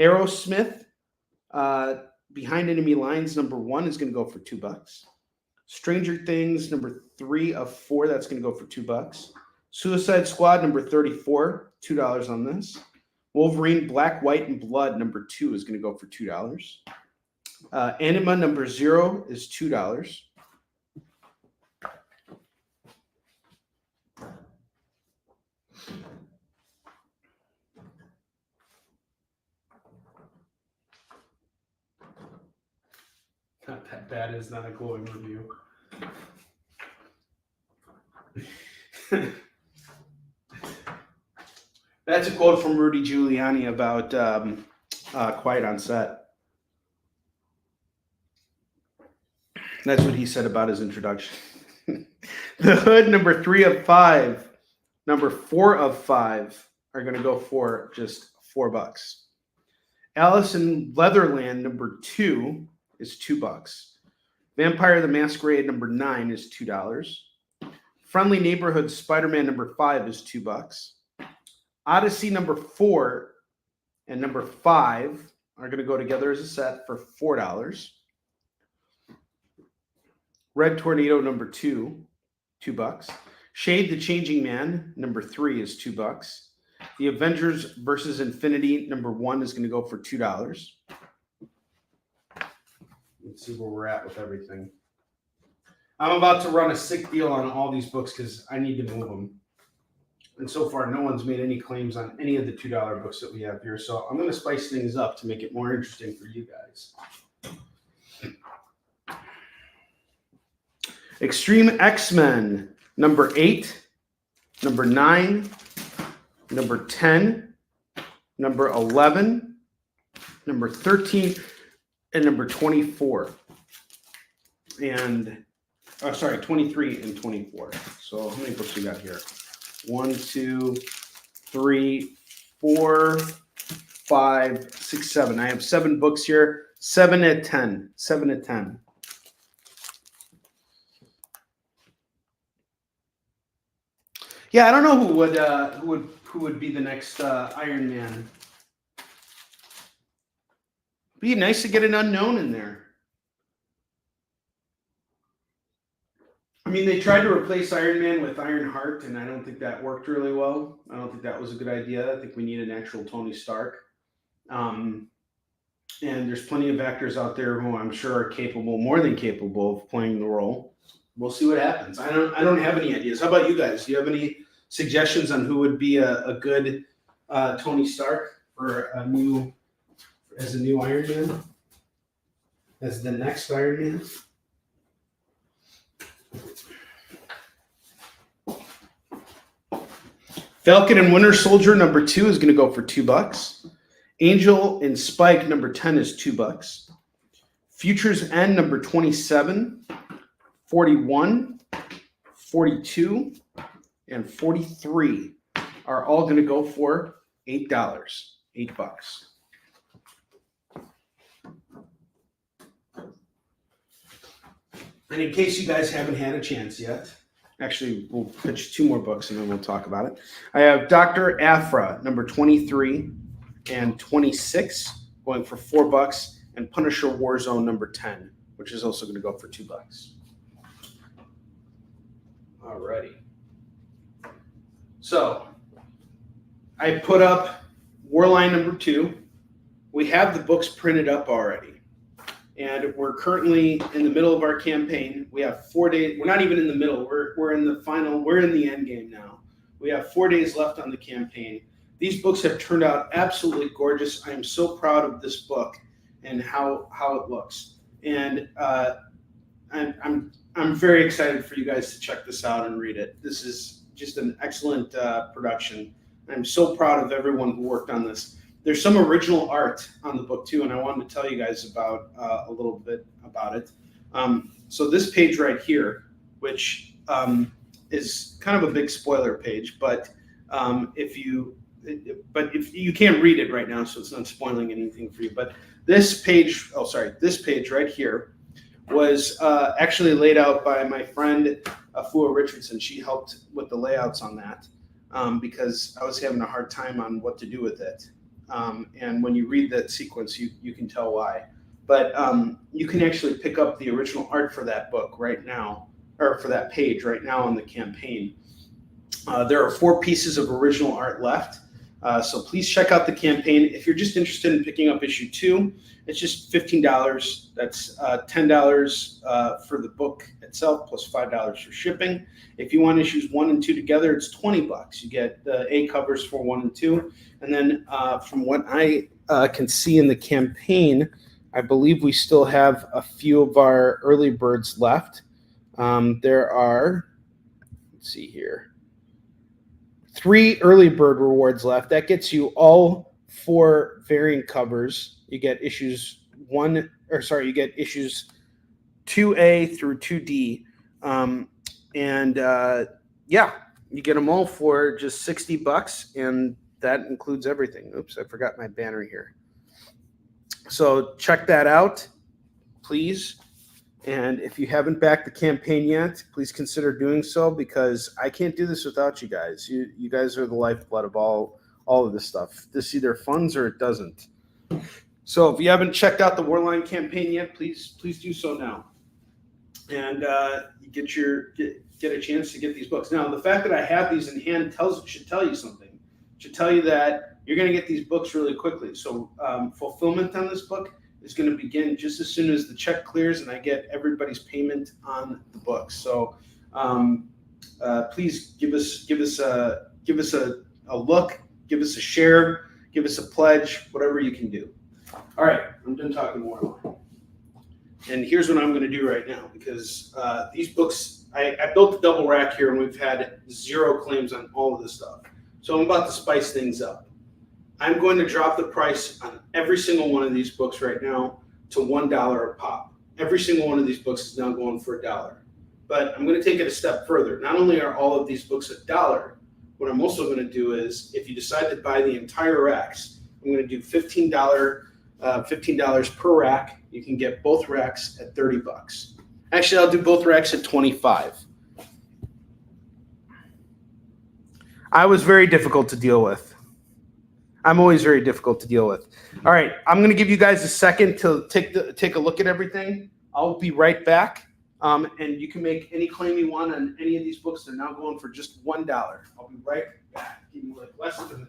Aerosmith, Behind Enemy Lines number 1 is going to go for $2. Stranger Things number 3 of 4. That's going to go for $2. Suicide Squad number 34, $2 on this. Wolverine Black, White, and Blood number 2 is going to go for $2. Anima number 0 is $2. Not that bad is not a glowing review. That's a quote from Rudy Giuliani about Quiet on Set. That's what he said about his introduction. The Hood, number 3 of 5, number 4 of 5 are going to go for just $4. Alice in Leatherland, number 2 is $2. Vampire the Masquerade, number 9 is $2. Friendly Neighborhood Spider-Man number 5 is $2. Odyssey number 4 and number 5 are going to go together as a set for $4. Red Tornado number 2, $2. Shade the Changing Man number 3 is $2. The Avengers versus Infinity number 1 is going to go for $2. Let's see where we're at with everything. I'm about to run a sick deal on all these books because I need to move them. And so far, no one's made any claims on any of the $2 books that we have here. So I'm going to spice things up to make it more interesting for you guys. Extreme X-Men, number 8, number 9, number 10, number 11, number 13, and number 24. And, 23 and 24. So how many books we got here? 1, 2, 3, 4, 5, 6, 7. I have 7 books here. 7 at 10. 7 at 10. Yeah, I don't know who would be the next Iron Man. Be nice to get an unknown in there. I mean, they tried to replace Iron Man with Iron Heart, and I don't think that worked really well. I don't think that was a good idea. I think we need an actual Tony Stark. And there's plenty of actors out there who I'm sure are capable, more than capable, of playing the role. We'll see what happens. I don't have any ideas. How about you guys? Do you have any suggestions on who would be a good Tony Stark for as a new Iron Man? As the next Iron Man? Falcon and Winter Soldier number 2 is going to go for $2. Angel and Spike number 10 is $2. Futures End number 27, 41, 42, and 43 are all going to go for $8. $8. And in case you guys haven't had a chance yet, actually, we'll pitch 2 more books and then we'll talk about it. I have Dr. Aphra, number 23 and 26, going for $4, and Punisher Warzone, number 10, which is also going to go for $2. Alrighty. So, I put up Warline number 2. We have the books printed up already. And we're currently in the middle of our campaign. We have 4 days. We're not even in the middle. We're in the final. We're in the end game now. We have 4 days left on the campaign. These books have turned out absolutely gorgeous. I am so proud of this book and how it looks. And I'm very excited for you guys to check this out and read it. This is just an excellent production. I'm so proud of everyone who worked on this. There's some original art on the book too, and I wanted to tell you guys about a little bit about it. So this page right here, which is kind of a big spoiler page, but if you can't read it right now, so it's not spoiling anything for you. But this page, this page right here was actually laid out by my friend Afua Richardson. She helped with the layouts on that because I was having a hard time on what to do with it. And when you read that sequence, you can tell why. But you can actually pick up the original art for that book right now, or for that page right now on the campaign. There are 4 pieces of original art left. So please check out the campaign. If you're just interested in picking up issue 2, it's just $15. That's $10 for the book itself, plus $5 for shipping. If you want issues 1 and 2 together, it's $20. You get the A covers for 1 and 2. And then from what I can see in the campaign, I believe we still have a few of our early birds left. There are, let's see here, 3 early bird rewards left. That gets you all 4 variant covers. You get issues 2A through 2D. Yeah, you get them all for just $60, and that includes everything. Oops, I forgot my banner here. So check that out, please. And if you haven't backed the campaign yet, please consider doing so, because I can't do this without you guys. You guys are the lifeblood of all of this stuff. This either funds or it doesn't. So if you haven't checked out the Warline campaign yet, please do so now. And you get a chance to get these books. Now, the fact that I have these in hand should tell you something. It should tell you that you're going to get these books really quickly. So fulfillment on this book is going to begin just as soon as the check clears and I get everybody's payment on the books. So please give us a look, give us a share, give us a pledge, whatever you can do. All right, I'm done talking more. And here's what I'm going to do right now, because these books, I built a double rack here and we've had 0 claims on all of this stuff. So I'm about to spice things up. I'm going to drop the price on every single one of these books right now to $1 a pop. Every single one of these books is now going for $1. But I'm going to take it a step further. Not only are all of these books $1, what I'm also going to do is, if you decide to buy the entire racks, I'm going to do $15 per rack. You can get both racks at $30. Actually, I'll do both racks at $25. I was very difficult to deal with. I'm always very difficult to deal with. All right, I'm going to give you guys a second to take a look at everything. I'll be right back, and you can make any claim you want on any of these books. They're now going for just $1. I'll be right back. Give me like less than a minute.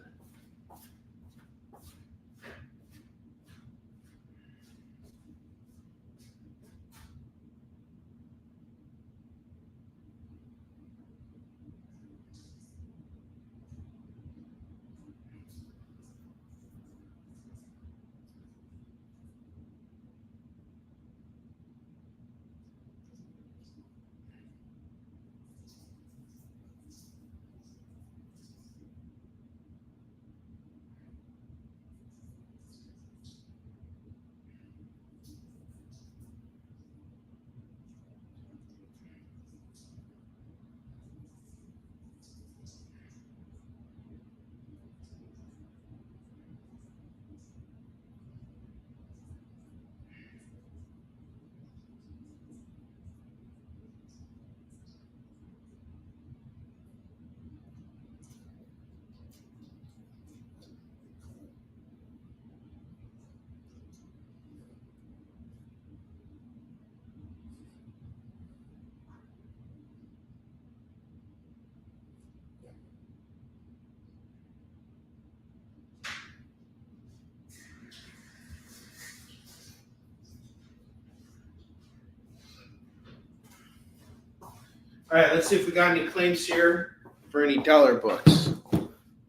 All right, let's see if we got any claims here for any dollar books.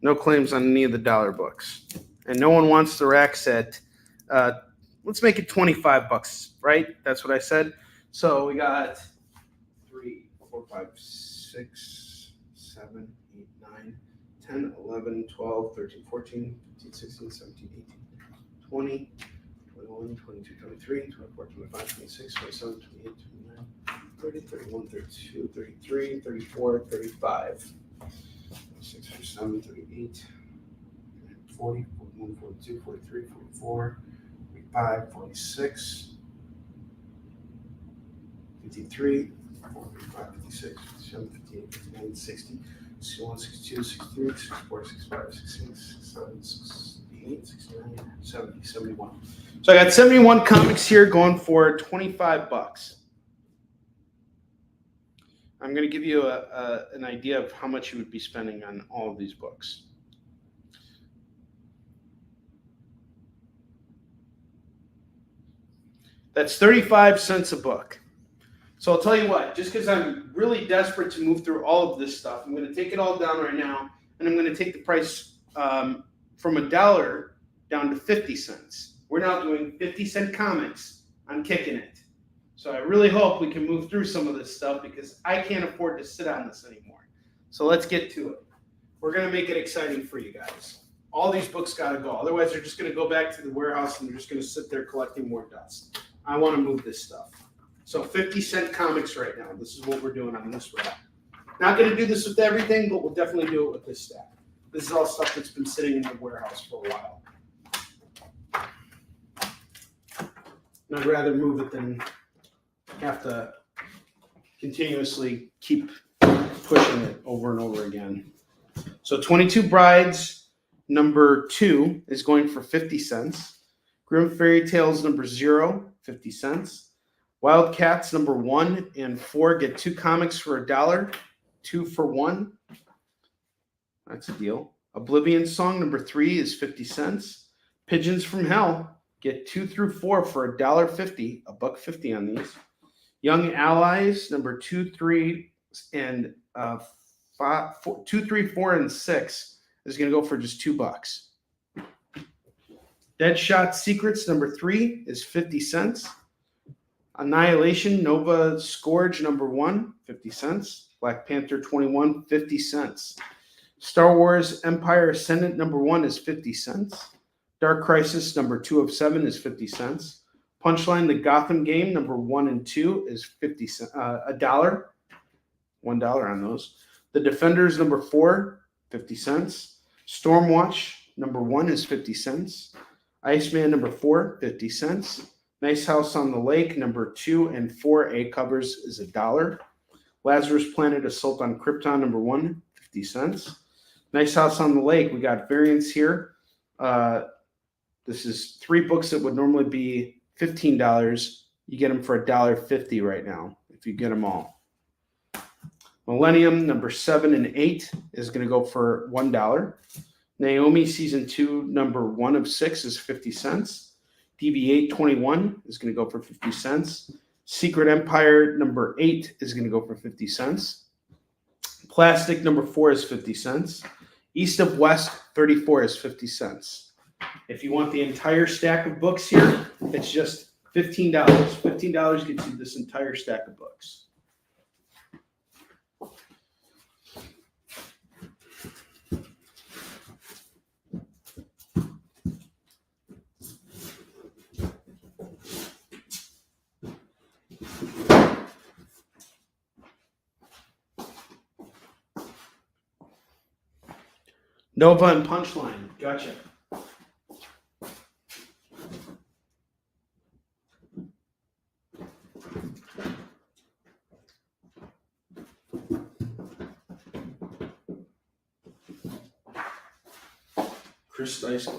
No claims on any of the dollar books. And no one wants the rack set. Let's make it $25, right? That's what I said. So we got 3, 4, 5, 6, 7, 8, 9, 10, 11, 12, 13, 14, 15, 16, 17, 18, 20, 21, 22, 23, 24, 25, 26, 27, 28, 29, 30, 31, 32, 33, 34, 35, 36, 37, 38, 40, 41, 42, 43, 44, 45, 46, 53, 54, 55, 56, 57, 58, 59, 60, 61, 62, 63, 64, 65, 66, 67, 68, 69, 70, 71. So I got 71 comics here going for $25. I'm going to give you an idea of how much you would be spending on all of these books. That's 35 cents a book. So I'll tell you what, just because I'm really desperate to move through all of this stuff, I'm going to take it all down right now, and I'm going to take the price from $1 down to 50 cents. We're now doing 50-cent comics on Kickin It. So I really hope we can move through some of this stuff because I can't afford to sit on this anymore. So let's get to it. We're going to make it exciting for you guys. All these books got to go. Otherwise, they're just going to go back to the warehouse and they're just going to sit there collecting more dust. I want to move this stuff. So 50-cent comics right now. This is what we're doing on this rack. Not going to do this with everything, but we'll definitely do it with this stack. This is all stuff that's been sitting in the warehouse for a while. And I'd rather move it than have to continuously keep pushing it over and over again. So 22 Brides, number 2 is going for 50 cents. Grimm Fairy Tales, number 0, 50 cents. Wildcats, number 1 and 4 get 2 comics for $1, 2 for 1. That's a deal. Oblivion Song, number 3 is 50 cents. Pigeons from Hell get 2 through 4 for $1.50, $1.50 on these. Young Allies, number 2, 3, and 2, 3, 4, and 6 is going to go for just $2. Deadshot Secrets, number 3 is 50 cents. Annihilation, Nova Scourge, number 1, 50 cents. Black Panther 21, 50 cents. Star Wars Empire Ascendant, number 1 is 50 cents. Dark Crisis, number 2 of 7 is 50 cents. Punchline, the Gotham Game, number 1 and 2 is $1, $1 on those. The Defenders, number 4, 50 cents. Stormwatch, number 1 is 50 cents. Iceman, number 4, 50 cents. Nice House on the Lake, number 2 and 4 A covers is $1. Lazarus Planet Assault on Krypton, number 1, 50 cents. Nice House on the Lake. We got variants here. This is 3 books that would normally be $15. You get them for $1.50 right now if you get them all. Millennium number 7 and 8 is going to go for $1. Naomi season 2 number 1 of 6 is 50 cents. DB821 is going to go for 50 cents. Secret Empire number 8 is going to go for 50 cents. Plastic number 4 is 50 cents. East of West 34 is 50 cents. If you want the entire stack of books here, it's just $15. $15 gets you this entire stack of books. Nova and Punchline. Gotcha. Chris Dyson.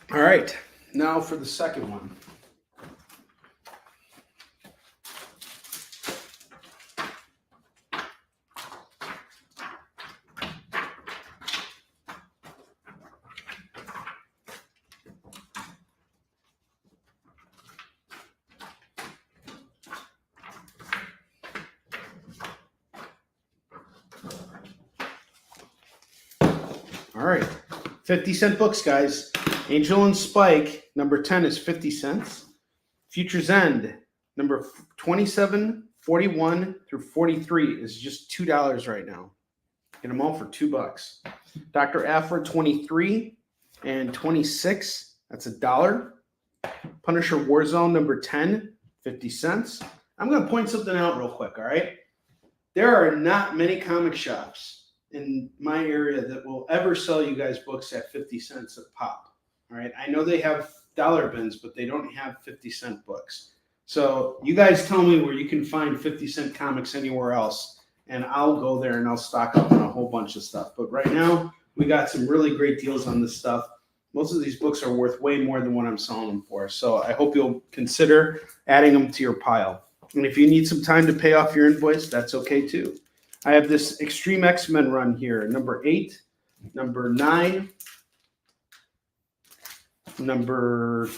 All right, now for the second one. All right, 50-cent books, guys. Angel and Spike, number 10 is 50 cents. Future's End, number 27, 41 through 43 is just $2 right now. Get them all for $2. Dr. Aphra 23 and 26, that's $1. Punisher Warzone, number 10, 50 cents. I'm going to point something out real quick, all right? There are not many comic shops in my area that will ever sell you guys books at 50 cents a pop. All right, I know they have dollar bins, but they don't have 50-cent books. So you guys tell me where you can find 50-cent comics anywhere else, and I'll go there and I'll stock up on a whole bunch of stuff. But right now, we got some really great deals on this stuff. Most of these books are worth way more than what I'm selling them for. So I hope you'll consider adding them to your pile. And if you need some time to pay off your invoice, that's okay too. I have this Extreme X-Men run here, number 8, number 9, number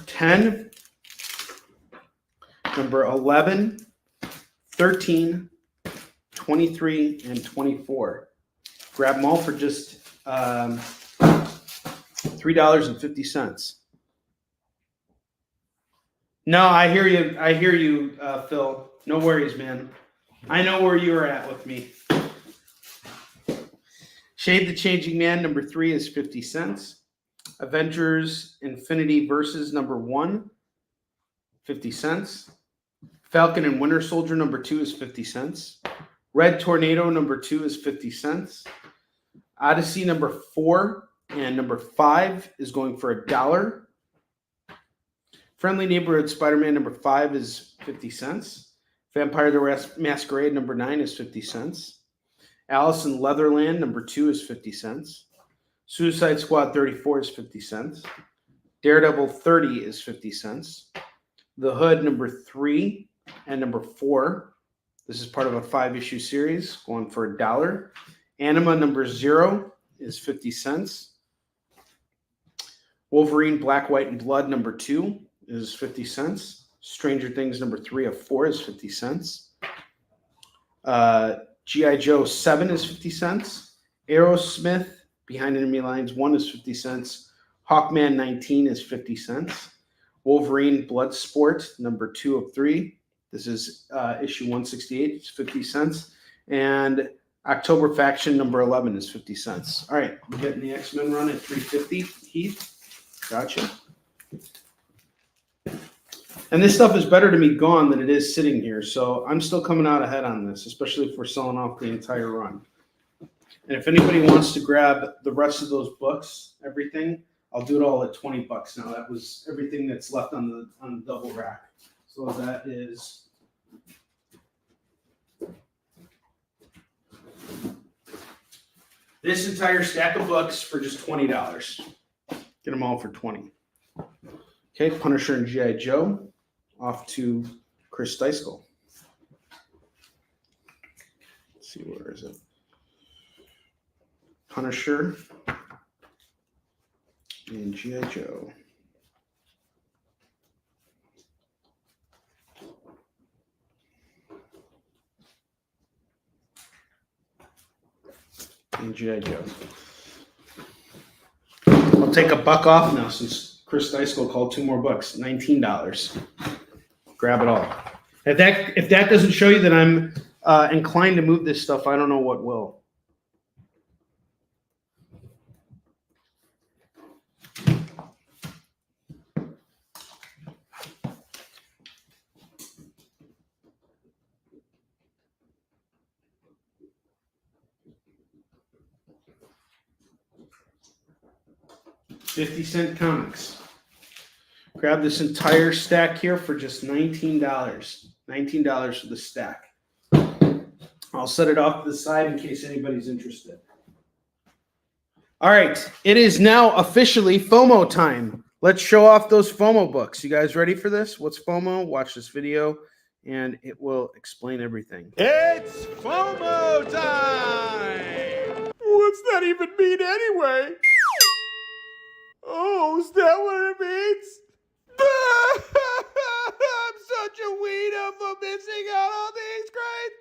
10, number 11, 13, 23, and 24. Grab them all for just $3.50. No, I hear you. I hear you, Phil. No worries, man. I know where you're at with me. Shade the Changing Man, number 3 is 50 cents. Avengers Infinity Versus number 1, 50 cents. Falcon and Winter Soldier number 2 is 50 cents. Red Tornado number 2 is 50 cents. Odyssey number 4 and number 5 is going for $1. Friendly Neighborhood Spider-Man number 5 is 50 cents. Vampire the Masquerade number 9 is 50 cents. Alice in Leatherland number 2 is 50 cents. Suicide Squad 34 is 50 cents. Daredevil 30 is 50 cents. The Hood number 3 and number 4. This is part of a 5-issue series going for $1. Anima number 0 is 50 cents. Wolverine Black, White, and Blood number 2 is 50 cents. Stranger Things number 3 of 4 is 50 cents. G.I. Joe 7 is 50 cents. Aerosmith Behind Enemy Lines 1 is 50 cents. Hawkman 19 is 50 cents. Wolverine Bloodsport number 2 of 3. This is issue 168. It's 50 cents. And October Faction number 11 is 50 cents. All right, we're getting the X-Men run at 350. Heath, gotcha. And this stuff is better to me gone than it is sitting here. So I'm still coming out ahead on this, especially if we're selling off the entire run. And if anybody wants to grab the rest of those books, everything, I'll do it all at $20 now. That was everything that's left on the double rack. So that is this entire stack of books for just $20. Get them all for $20. Okay, Punisher and G.I. Joe. Off to Chris Deiskell. Let's see, where is it? Punisher and G.I. Joe. And G.I. Joe. I'll take $1 off now since Chris Deiskell called 2 more books. $19. Grab it all. If that doesn't show you that I'm inclined to move this stuff, I don't know what will. $0.50 comics. Grab this entire stack here for just $19. $19 for the stack. I'll set it off to the side in case anybody's interested. All right, it is now officially FOMO time. Let's show off those FOMO books. You guys ready for this? What's FOMO? Watch this video, and it will explain everything. It's FOMO time! What's that even mean anyway? Oh, is that what it means? I'm such a weirdo for missing out on these great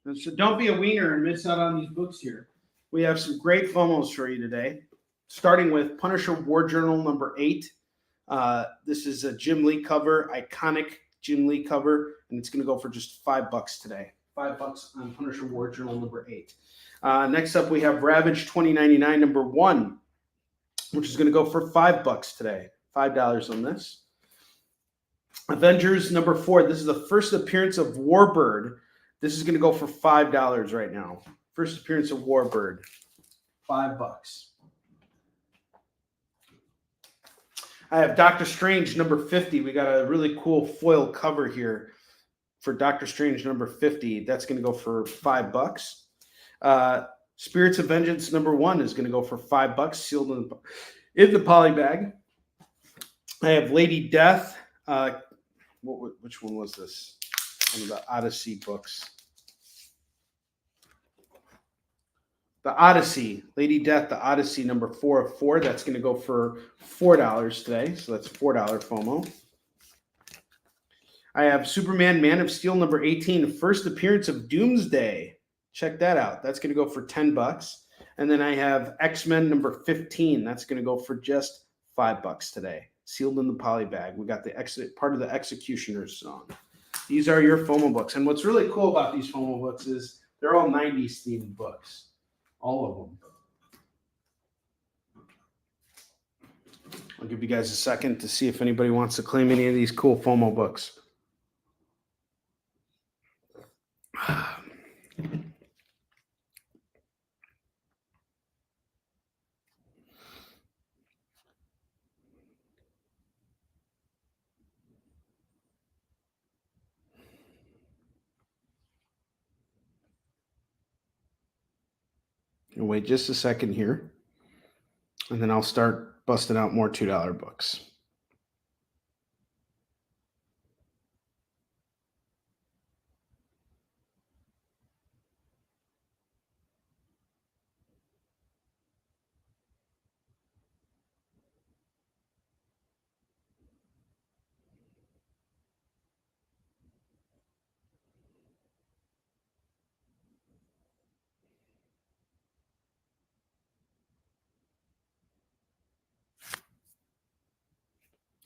tales. So don't be a wiener and miss out on these books here. We have some great FOMOs for you today, starting with Punisher War Journal number 8. This is a Jim Lee cover, iconic Jim Lee cover, and it's going to go for just $5 today. $5 on Punisher War Journal number 8. Next up, we have Ravage 2099 number 1, which is going to go for $5 today. $5 on this. Avengers number 4. This is the first appearance of Warbird. This is going to go for $5 right now. First appearance of Warbird. $5. I have Doctor Strange number 50. We got a really cool foil cover here for Doctor Strange number 50. That's going to go for $5. Spirits of Vengeance number 1 is going to go for $5, sealed in the poly bag. I have Lady Death. Which one was this? One of the Odyssey books. The Odyssey, Lady Death, the Odyssey number 4 of 4. That's going to go for $4 today. So that's $4 FOMO. I have Superman Man of Steel number 18, first appearance of Doomsday. Check that out. That's going to go for $10. And then I have X-Men number 15. That's going to go for just $5 today. Sealed in the poly bag. We got the part of the Executioner's song. These are your FOMO books. And what's really cool about these FOMO books is they're all 90s themed books. All of them. I'll give you guys a second to see if anybody wants to claim any of these cool FOMO books. And wait just a second here, and then I'll start busting out more $2 books.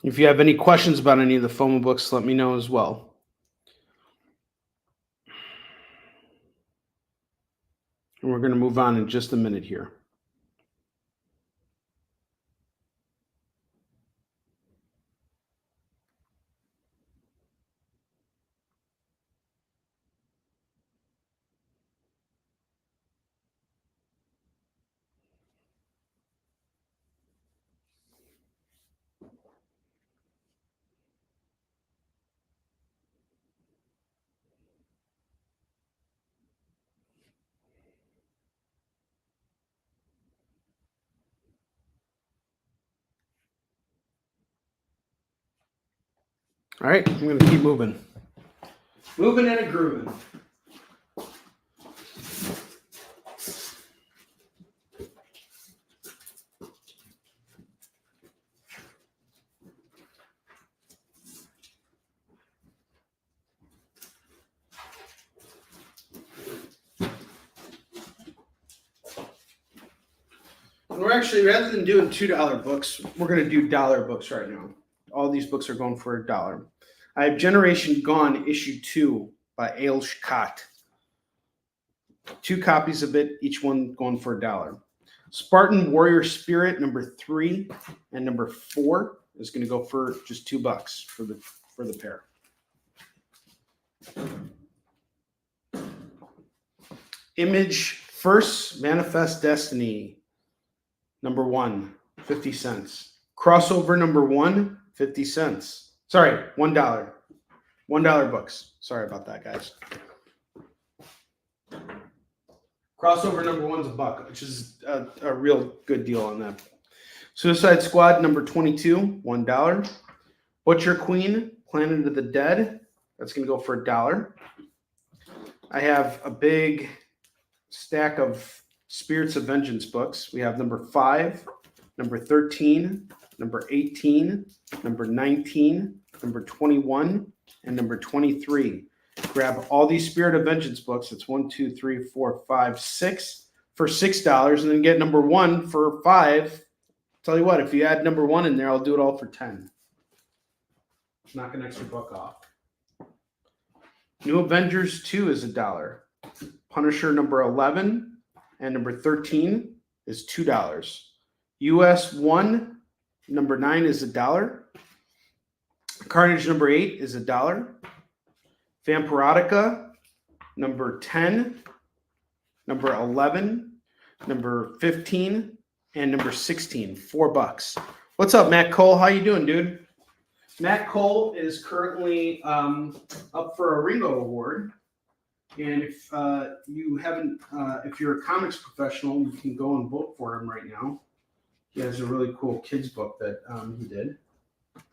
If you have any questions about any of the FOMO books, let me know as well. And we're going to move on in just a minute here. All right, I'm going to keep moving. Moving and a grooving. And we're actually, rather than doing $2 books, we're going to do dollar books right now. All these books are going for $1. I have Generation Gone, issue 2 by Ale Scott. 2 copies of it, each one going for $1. Spartan Warrior Spirit number 3 and number 4 is going to go for just $2 for the pair. Image First Manifest Destiny number 1, 50 cents. Crossover number 1, 50 cents. Sorry, $1. $1 books. Sorry about that, guys. Crossover number 1's $1, which is a real good deal on that. Suicide Squad number 22, $1. Butcher Queen, Planet of the Dead, that's going to go for $1. I have a big stack of Spirits of Vengeance books. We have number 5, number 13, number 18, number 19, number 21, and number 23. Grab all these Spirit of Vengeance books. It's 1, 2, 3, 4, 5, 6 for $6, and then get number 1 for $5. Tell you what, if you add number 1 in there, I'll do it all for $10. Knock an extra buck off. New Avengers 2 is $1. Punisher number 11 and number 13 is $2. US 1 number 9 is $1. Carnage number 8 is $1. Vampirotica number 10, number 11, number 15, and number 16, $4. What's up, Matt Cole? How you doing, dude? Matt Cole is currently up for a Ringo Award. And if you haven't, if you're a comics professional, you can go and vote for him right now. He has a really cool kids book that he did.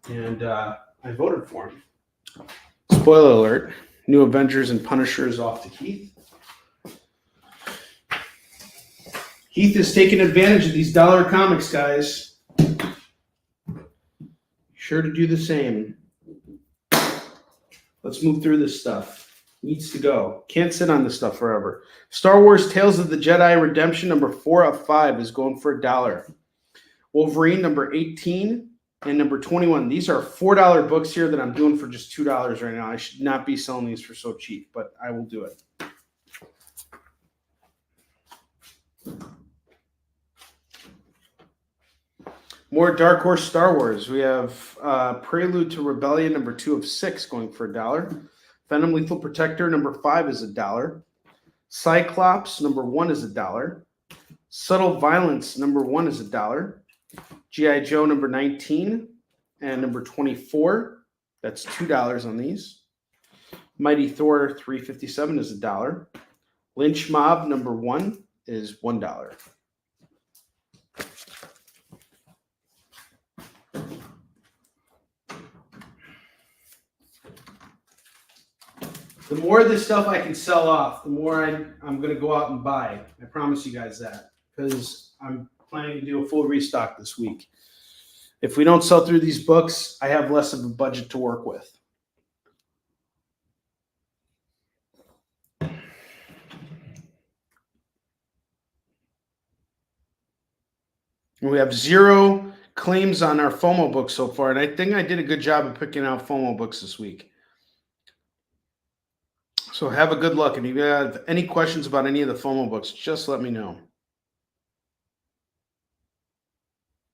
And I voted for him. Spoiler alert, New Avengers and Punisher is off to Keith. Keith is taking advantage of these dollar comics, guys. Sure to do the same. Let's move through this stuff. Needs to go. Can't sit on this stuff forever. Star Wars Tales of the Jedi Redemption number 4 of 5 is going for $1. Wolverine number 18 and number 21. These are $4 books here that I'm doing for just $2 right now. I should not be selling these for so cheap, but I will do it. More Dark Horse Star Wars. We have Prelude to Rebellion number 2 of 6 going for $1. Venom Lethal Protector number 5 is $1. Cyclops number 1 is $1. Subtle Violence number 1 is $1. G.I. Joe number 19 and number 24. That's $2 on these. Mighty Thor 357 is $1. Lynch Mob number 1 is $1. The more of this stuff I can sell off, the more I'm going to go out and buy. I promise you guys that, because I'm planning to do a full restock this week. If we don't sell through these books, I have less of a budget to work with. We have 0 claims on our FOMO books so far, and I think I did a good job of picking out FOMO books this week. So have a good luck, and if you have any questions about any of the FOMO books, just let me know.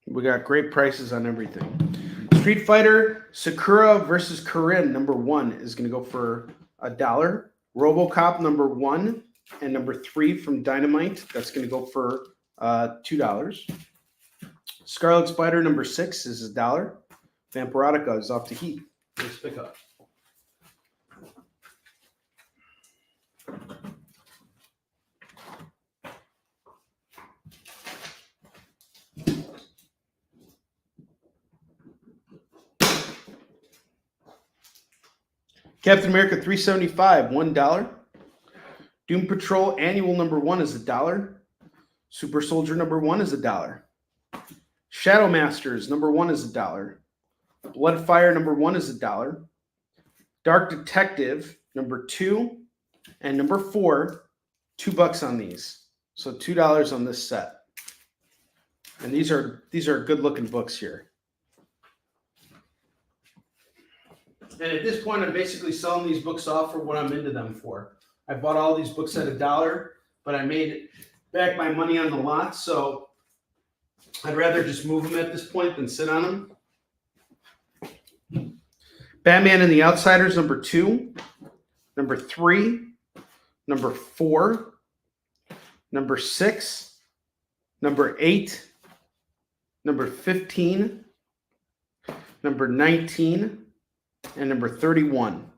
We got great prices on everything. Street Fighter Sakura versus Kirin number 1 is going to go for $1. RoboCop number 1 and number 3 from Dynamite, that's going to go for $2. Scarlet Spider number 6 is $1. Vampirotica is off to Heat. Let's pick up. Captain America 375, $1. Doom Patrol Annual number 1 is $1. Super Soldier number 1 is $1. Shadow Masters number 1 is $1. Bloodfire number 1 is $1. Dark Detective number 2 and number 4, $2 on these. So $2 on this set. And these are good looking books here. And at this point, I'm basically selling these books off for what I'm into them for. I bought all these books at $1, but I made back my money on the lot, so I'd rather just move them at this point than sit on them. Batman and the Outsiders, number 2, number 3, number 4, number 6, number 8, number 15, number 19, and number 31.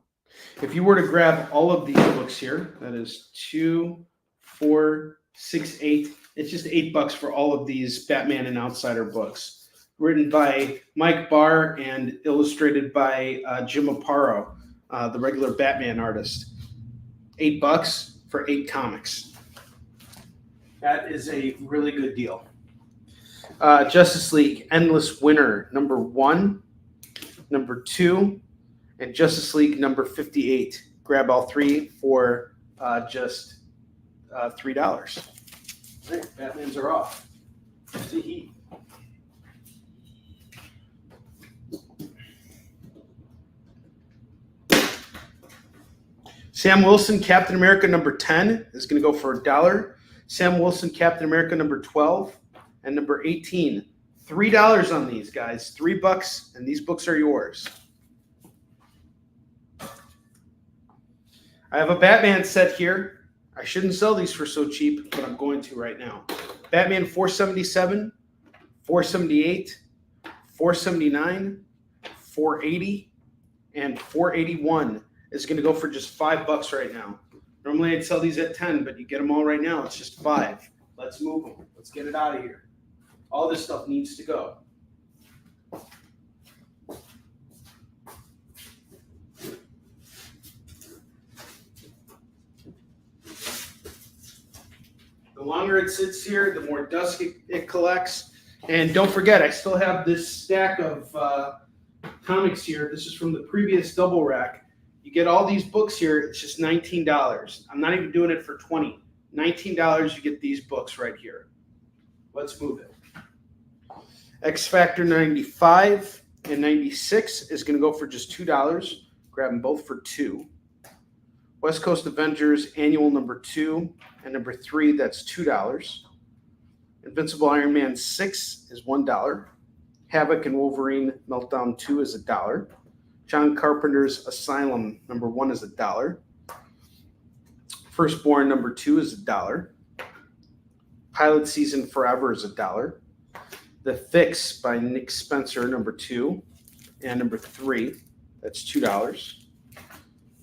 If you were to grab all of these books here, that is 2, 4, 6, 8. It's just $8 for all of these Batman and Outsider books, written by Mike Barr and illustrated by Jim Aparo, the regular Batman artist. $8 for 8 comics. That is a really good deal. Justice League Endless Winter, number 1, number 2, and Justice League number 58. Grab all 3 for just $3. All right, Batmans are off. See. Sam Wilson, Captain America number 10 is going to go for $1. Sam Wilson, Captain America number 12 and number 18. $3 on these, guys. $3, and these books are yours. I have a Batman set here. I shouldn't sell these for so cheap, but I'm going to right now. Batman 477, 478, 479, 480, and 481 is going to go for just $5 right now. Normally I'd sell these at 10, but you get them all right now. It's just 5. Let's move them. Let's get it out of here. All this stuff needs to go. The longer it sits here, the more dust it collects. And don't forget, I still have this stack of comics here. This is from the previous double rack. You get all these books here, it's just $19. I'm not even doing it for $20. $19, you get these books right here. Let's move it. X Factor 95 and 96 is going to go for just $2. Grab them both for $2. West Coast Avengers Annual number 2 and number 3, that's $2. Invincible Iron Man 6 is $1. Havoc and Wolverine Meltdown 2 is $1. John Carpenter's Asylum number 1 is $1. Firstborn number 2 is $1. Pilot Season Forever is $1. The Fix by Nick Spencer number 2 and number 3, that's $2.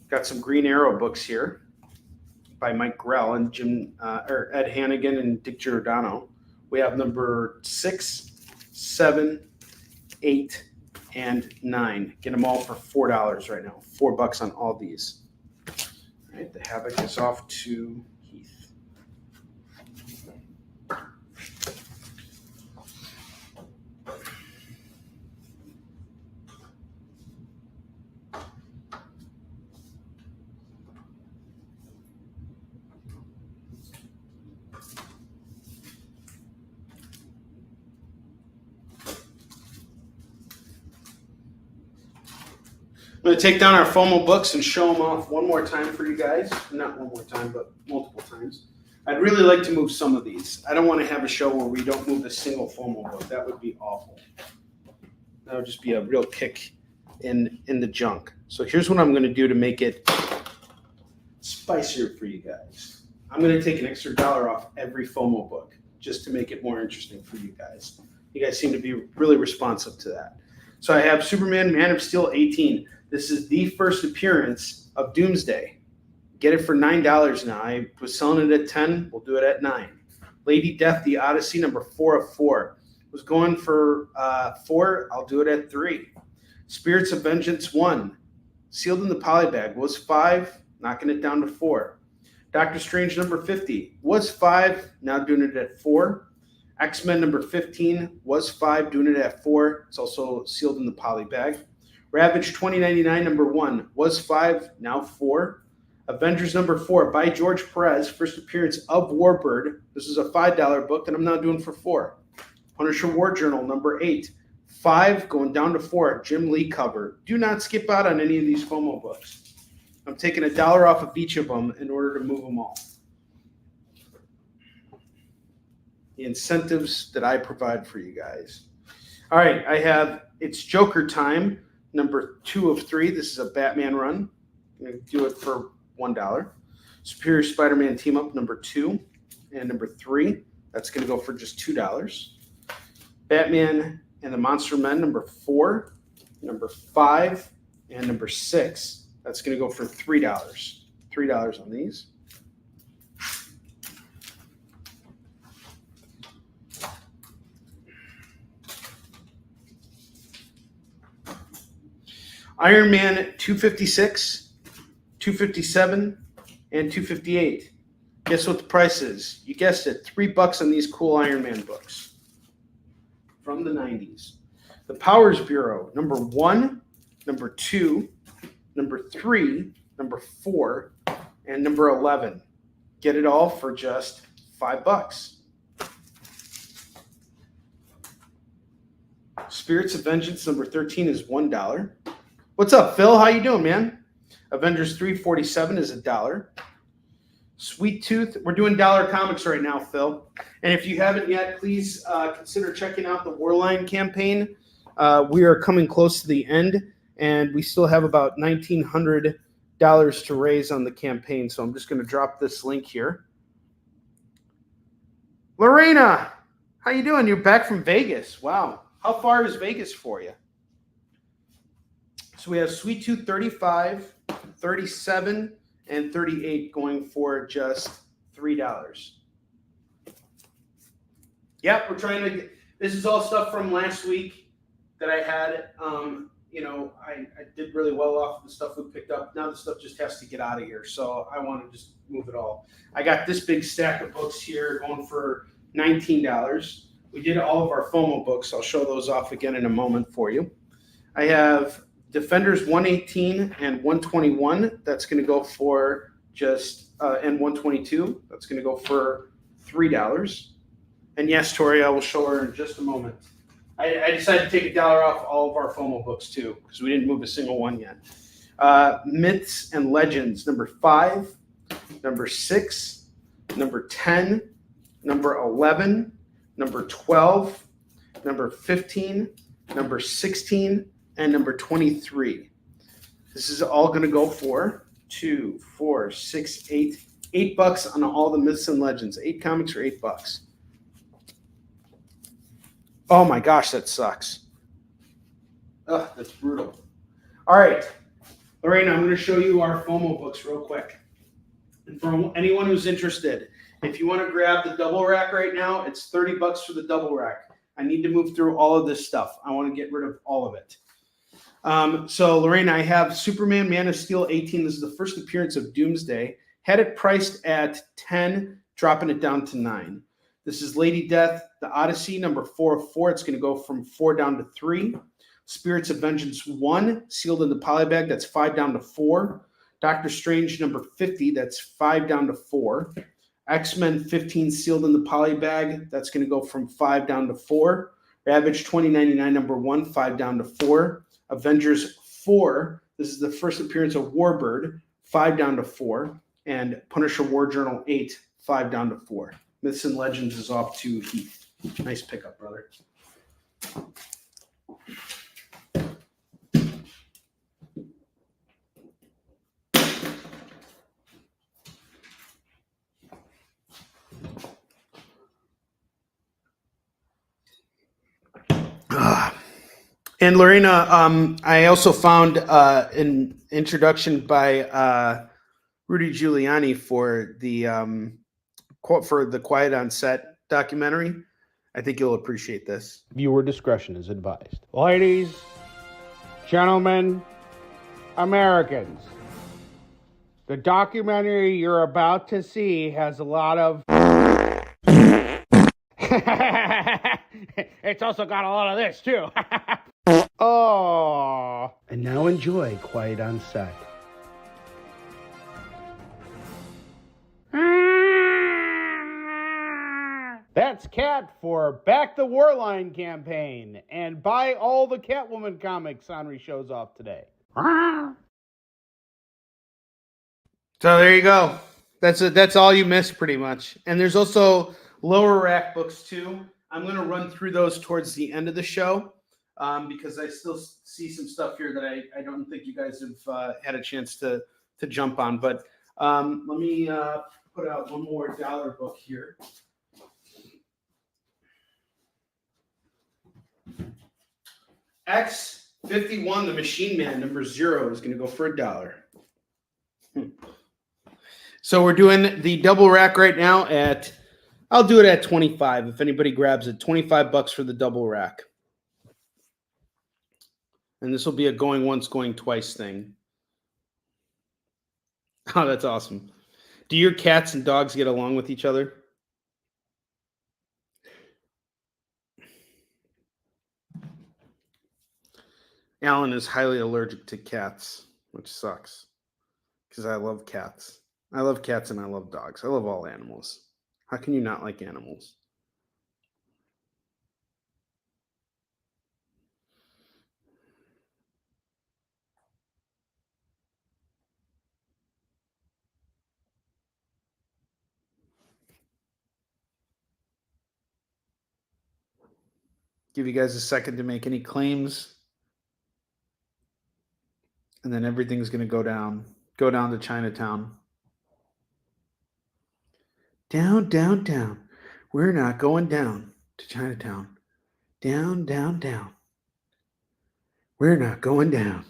Got some Green Arrow books here by Mike Grell and Ed Hannigan and Dick Giordano. We have number 6, 7, 8, and 9. Get them all for $4 right now. $4 on all these. All right, the Havoc is off to Heath. I'm going to take down our FOMO books and show them off one more time for you guys. Not one more time, but multiple times. I'd really like to move some of these. I don't want to have a show where we don't move a single FOMO book. That would be awful. That would just be a real kick in the junk. So here's what I'm going to do to make it spicier for you guys. I'm going to take an extra $1 off every FOMO book just to make it more interesting for you guys. You guys seem to be really responsive to that. So I have Superman, Man of Steel 18. This is the first appearance of Doomsday. Get it for $9 now. I was selling it at 10. We'll do it at 9. Lady Death, The Odyssey, number 4 of 4. Was going for 4. I'll do it at 3. Spirits of Vengeance 1. sealed in the poly bag, was 5, knocking it down to 4. Doctor Strange number 50 was 5, now doing it at 4. X-Men number 15 was 5, doing it at 4. It's also sealed in the poly bag. Ravage 2099 number 1 was 5, now 4. Avengers number 4 by George Perez, first appearance of Warbird. This is a $5 book that I'm now doing for 4. Punisher War Journal number 8, 5 going down to 4. Jim Lee cover. Do not skip out on any of these FOMO books. I'm taking $1 off of each of them in order to move them all. The incentives that I provide for you guys. All right, I have It's Joker Time, number 2 of 3. This is a Batman run. I'm going to do it for $1. Superior Spider-Man Team Up number 2 and number 3. That's going to go for just $2. Batman and the Monster Men number 4, number 5, and number 6. That's going to go for $3. $3 on these. Iron Man 256, 257, and 258. Guess what the price is? You guessed it, $3 on these cool Iron Man books from the 90s. The Powers Bureau, number 1, number 2, number 3, number 4, and number 11. Get it all for just $5. Spirits of Vengeance, number 13 is $1. What's up, Phil? How you doing, man? Avengers 347 is $1. Sweet Tooth, we're doing dollar comics right now, Phil. And if you haven't yet, please consider checking out the Warline campaign. We are coming close to the end, and we still have about $1,900 to raise on the campaign. So I'm just going to drop this link here. Lorena, how you doing? You're back from Vegas. Wow. How far is Vegas for you? So we have Sweet Tooth 35, 37, and 38 going for just $3. Yep, we're trying to this is all stuff from last week that I had. I did really well off of the stuff we picked up. Now the stuff just has to get out of here. So I want to just move it all. I got this big stack of books here going for $19. We did all of our FOMO books. I'll show those off again in a moment for you. I have Defenders 118 and 121. That's going to go for just, and 122. That's going to go for $3. And yes, Tori, I will show her in just a moment. I decided to take $1 off all of our FOMO books too, because we didn't move a single one yet. Myths and Legends, number 5, number 6, number 10, number 11, number 12, number 15, number 16, and number 23. This is all going to go for $2, $4, $6, $8 on all the Myths and Legends. 8 comics for $8. Oh my gosh, that sucks. Ugh, that's brutal. All right, Lorena, I'm going to show you our FOMO books real quick. And for anyone who's interested, if you want to grab the double rack right now, it's $30 for the double rack. I need to move through all of this stuff. I want to get rid of all of it. So Lorena, I have Superman, Man of Steel 18. This is the first appearance of Doomsday. Had it priced at 10, dropping it down to 9. This is Lady Death, the Odyssey, number 4 of 4. It's going to go from 4 down to 3. Spirits of Vengeance 1, sealed in the polybag. That's 5 down to 4. Doctor Strange, number 50. That's 5 down to 4. X-Men 15, sealed in the polybag. That's going to go from 5 down to 4. Ravage 2099, number 1, 5 down to 4. Avengers 4. This is the first appearance of Warbird, 5 down to 4. And Punisher War Journal 8, 5 down to 4. Myths and Legends is off to Heath. Nice pickup, brother. And Lorena, I also found an introduction by Rudy Giuliani for the Quiet on Set documentary. I think you'll appreciate this. Viewer discretion is advised. Ladies, gentlemen, Americans, the documentary you're about to see has a lot of... It's also got a lot of this, too. Oh. And now enjoy Quiet on Set. That's Cat for Back the Warline campaign and buy all the Catwoman comics Onrie shows off today. So there you go. That's all you missed pretty much. And there's also lower rack books too. I'm going to run through those towards the end of the show because I still see some stuff here that I don't think you guys have had a chance to jump on. But let me put out one more dollar book here. X51, the Machine Man, number 0, is going to go for $1. So we're doing the double rack right now at, I'll do it at 25 if anybody grabs it. $25 for the double rack. And this will be a going once, going twice thing. Oh, that's awesome. Do your cats and dogs get along with each other? Alan is highly allergic to cats, which sucks because I love cats. I love cats and I love dogs. I love all animals. How can you not like animals? Give you guys a second to make any claims. And then everything's going to go down to Chinatown. Down, down, down. We're not going down to Chinatown. Down, down, down. We're not going down.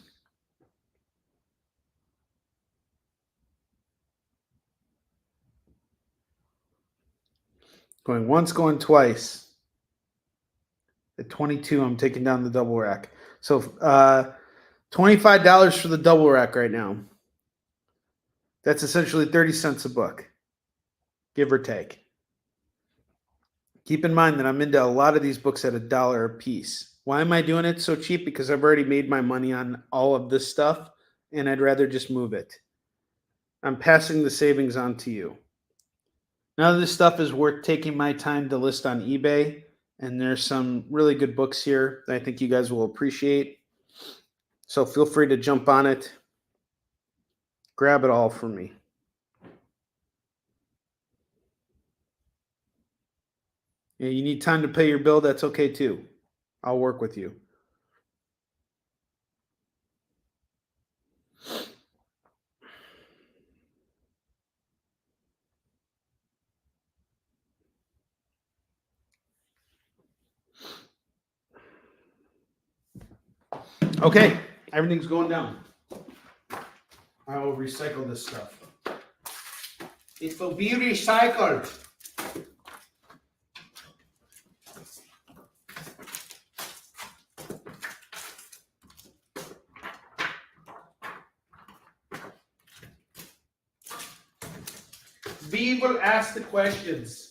Going once, going twice. At 22, I'm taking down the double rack. So $25 for the double rack right now. That's essentially 30 cents a book, give or take. Keep in mind that I'm into a lot of these books at $1 a piece. Why am I doing it so cheap? Because I've already made my money on all of this stuff, and I'd rather just move it. I'm passing the savings on to you. None of this stuff is worth taking my time to list on eBay, and there's some really good books here that I think you guys will appreciate. So feel free to jump on it. Grab it all from me. Yeah, you need time to pay your bill, that's okay too. I'll work with you. Okay, everything's going down. I will recycle this stuff. It will be recycled. We will ask the questions.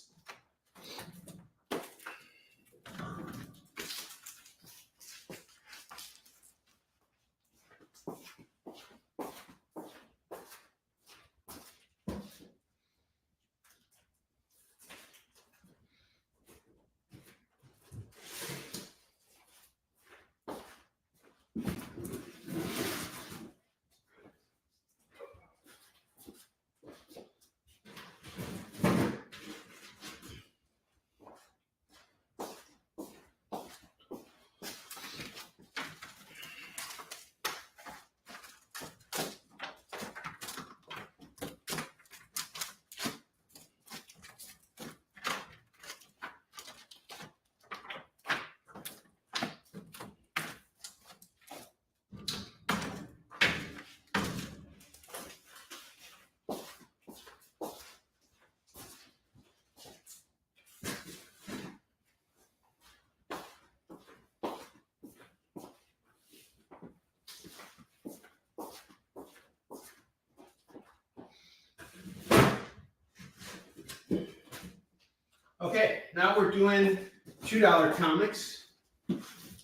Okay, now we're doing $2 comics. This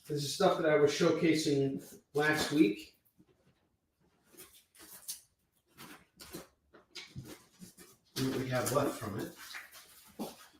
is stuff that I was showcasing last week. What we have left from it.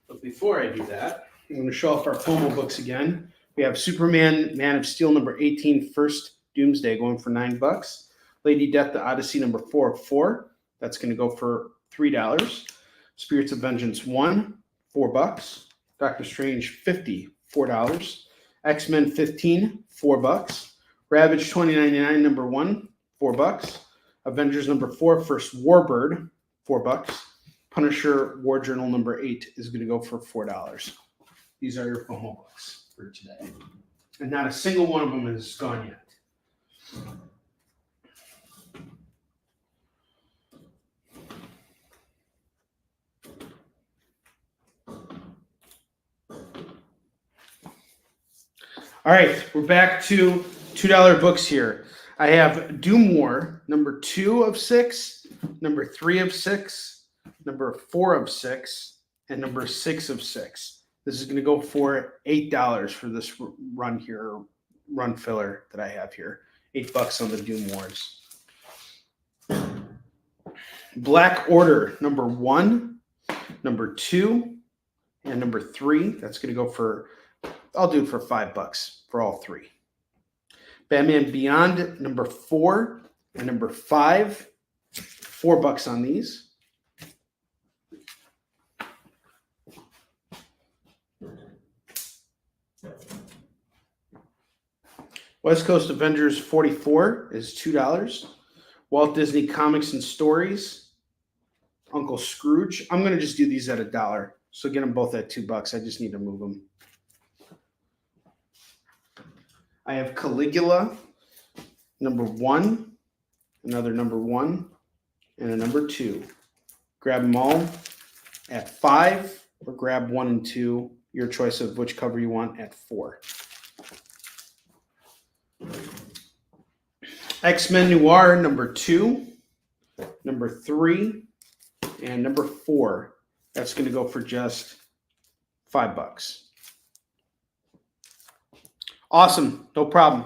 But before I do that, I'm going to show off our FOMO books again. We have Superman, Man of Steel number 18, First Doomsday, going for $9. Lady Death, The Odyssey number 4 of 4. That's going to go for $3. Spirits of Vengeance 1, $4. Doctor Strange 50, $4. X-Men 15, $4. Ravage 2099 number 1, $4. Avengers number 4, First Warbird, $4. Punisher War Journal number 8 is going to go for $4. These are your FOMO books for today. And not a single one of them is gone yet. All right, we're back to $2 books here. I have Doom War, number 2 of 6, number 3 of 6, number 4 of 6, and number 6 of 6. This is going to go for $8 for this run here, run filler that I have here. $8 on the Doom Wars. Black Order, number 1, number 2, and number 3. That's going to go for, I'll do it for $5 for all 3. Batman Beyond, number 4 and number 5, $4 on these. West Coast Avengers 44 is $2. Walt Disney Comics and Stories, Uncle Scrooge. I'm going to just do these at $1. So get them both at $2. I just need to move them. I have Caligula, number 1, another number 1, and a number 2. Grab them all at 5 or grab 1 and 2, your choice of which cover you want, at 4. X-Men Noir, number 2, number 3, and number 4. That's going to go for just $5. Awesome. No problem.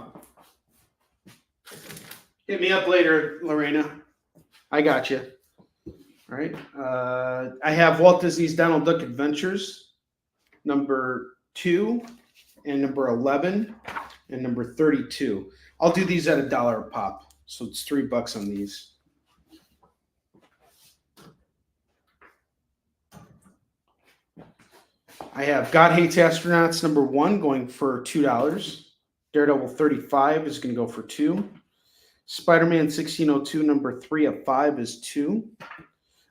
Hit me up later, Lorena. I got you. All right. I have Walt Disney's Donald Duck Adventures, number 2, and number 11, and number 32. I'll do these at $1 a pop. So it's $3 on these. I have God Hates Astronauts number 1 going for $2. Daredevil 35 is going to go for $2. Spider-Man 1602 number 3 of 5 is $2.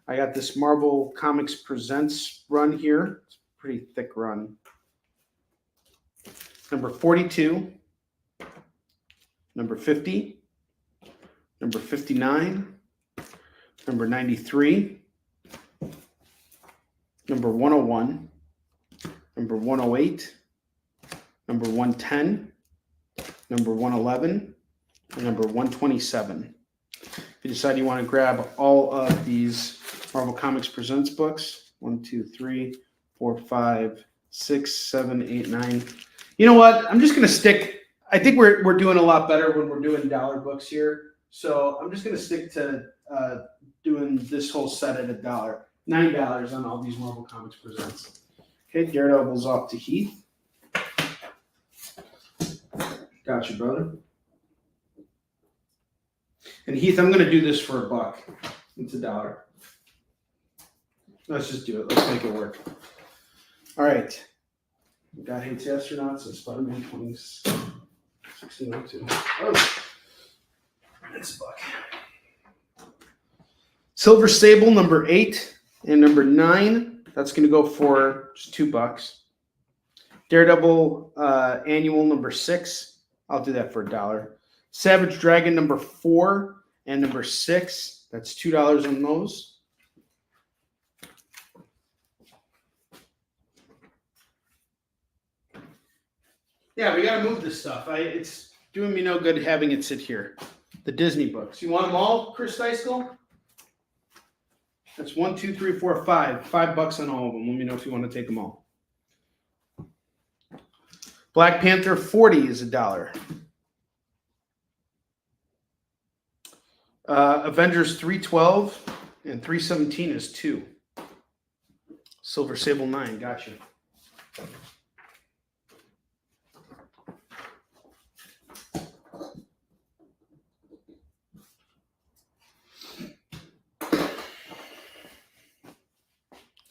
I got this Marvel Comics Presents run here. It's a pretty thick run. Number 42, number 50, number 59, number 93, number 101, number 108, number 110, number 111, and number 127. If you decide you want to grab all of these Marvel Comics Presents books, 1, 2, 3, 4, 5, 6, 7, 8, 9. You know what? I'm just going to stick. I think we're doing a lot better when we're doing dollar books here. So I'm just going to stick to doing this whole set at $1. $9 on all these Marvel Comics Presents. Okay, Daredevil's off to Heath. Gotcha, brother. And Heath, I'm going to do this for $1. It's $1. Let's just do it. Let's make it work. All right. God Hates Astronauts and Spider-Man 1602. Oh, it's $1. Silver Sable number 8 and number 9. That's going to go for just $2. Daredevil Annual number 6. I'll do that for $1. Savage Dragon number 4 and number 6. That's $2 on those. Yeah, we got to move this stuff. It's doing me no good having it sit here. The Disney books. You want them all, Chris Deiskell? That's 1, 2, 3, 4, 5. $5 on all of them. Let me know if you want to take them all. Black Panther 40 is $1. Avengers 312 and 317 is $2. Silver Sable 9, gotcha.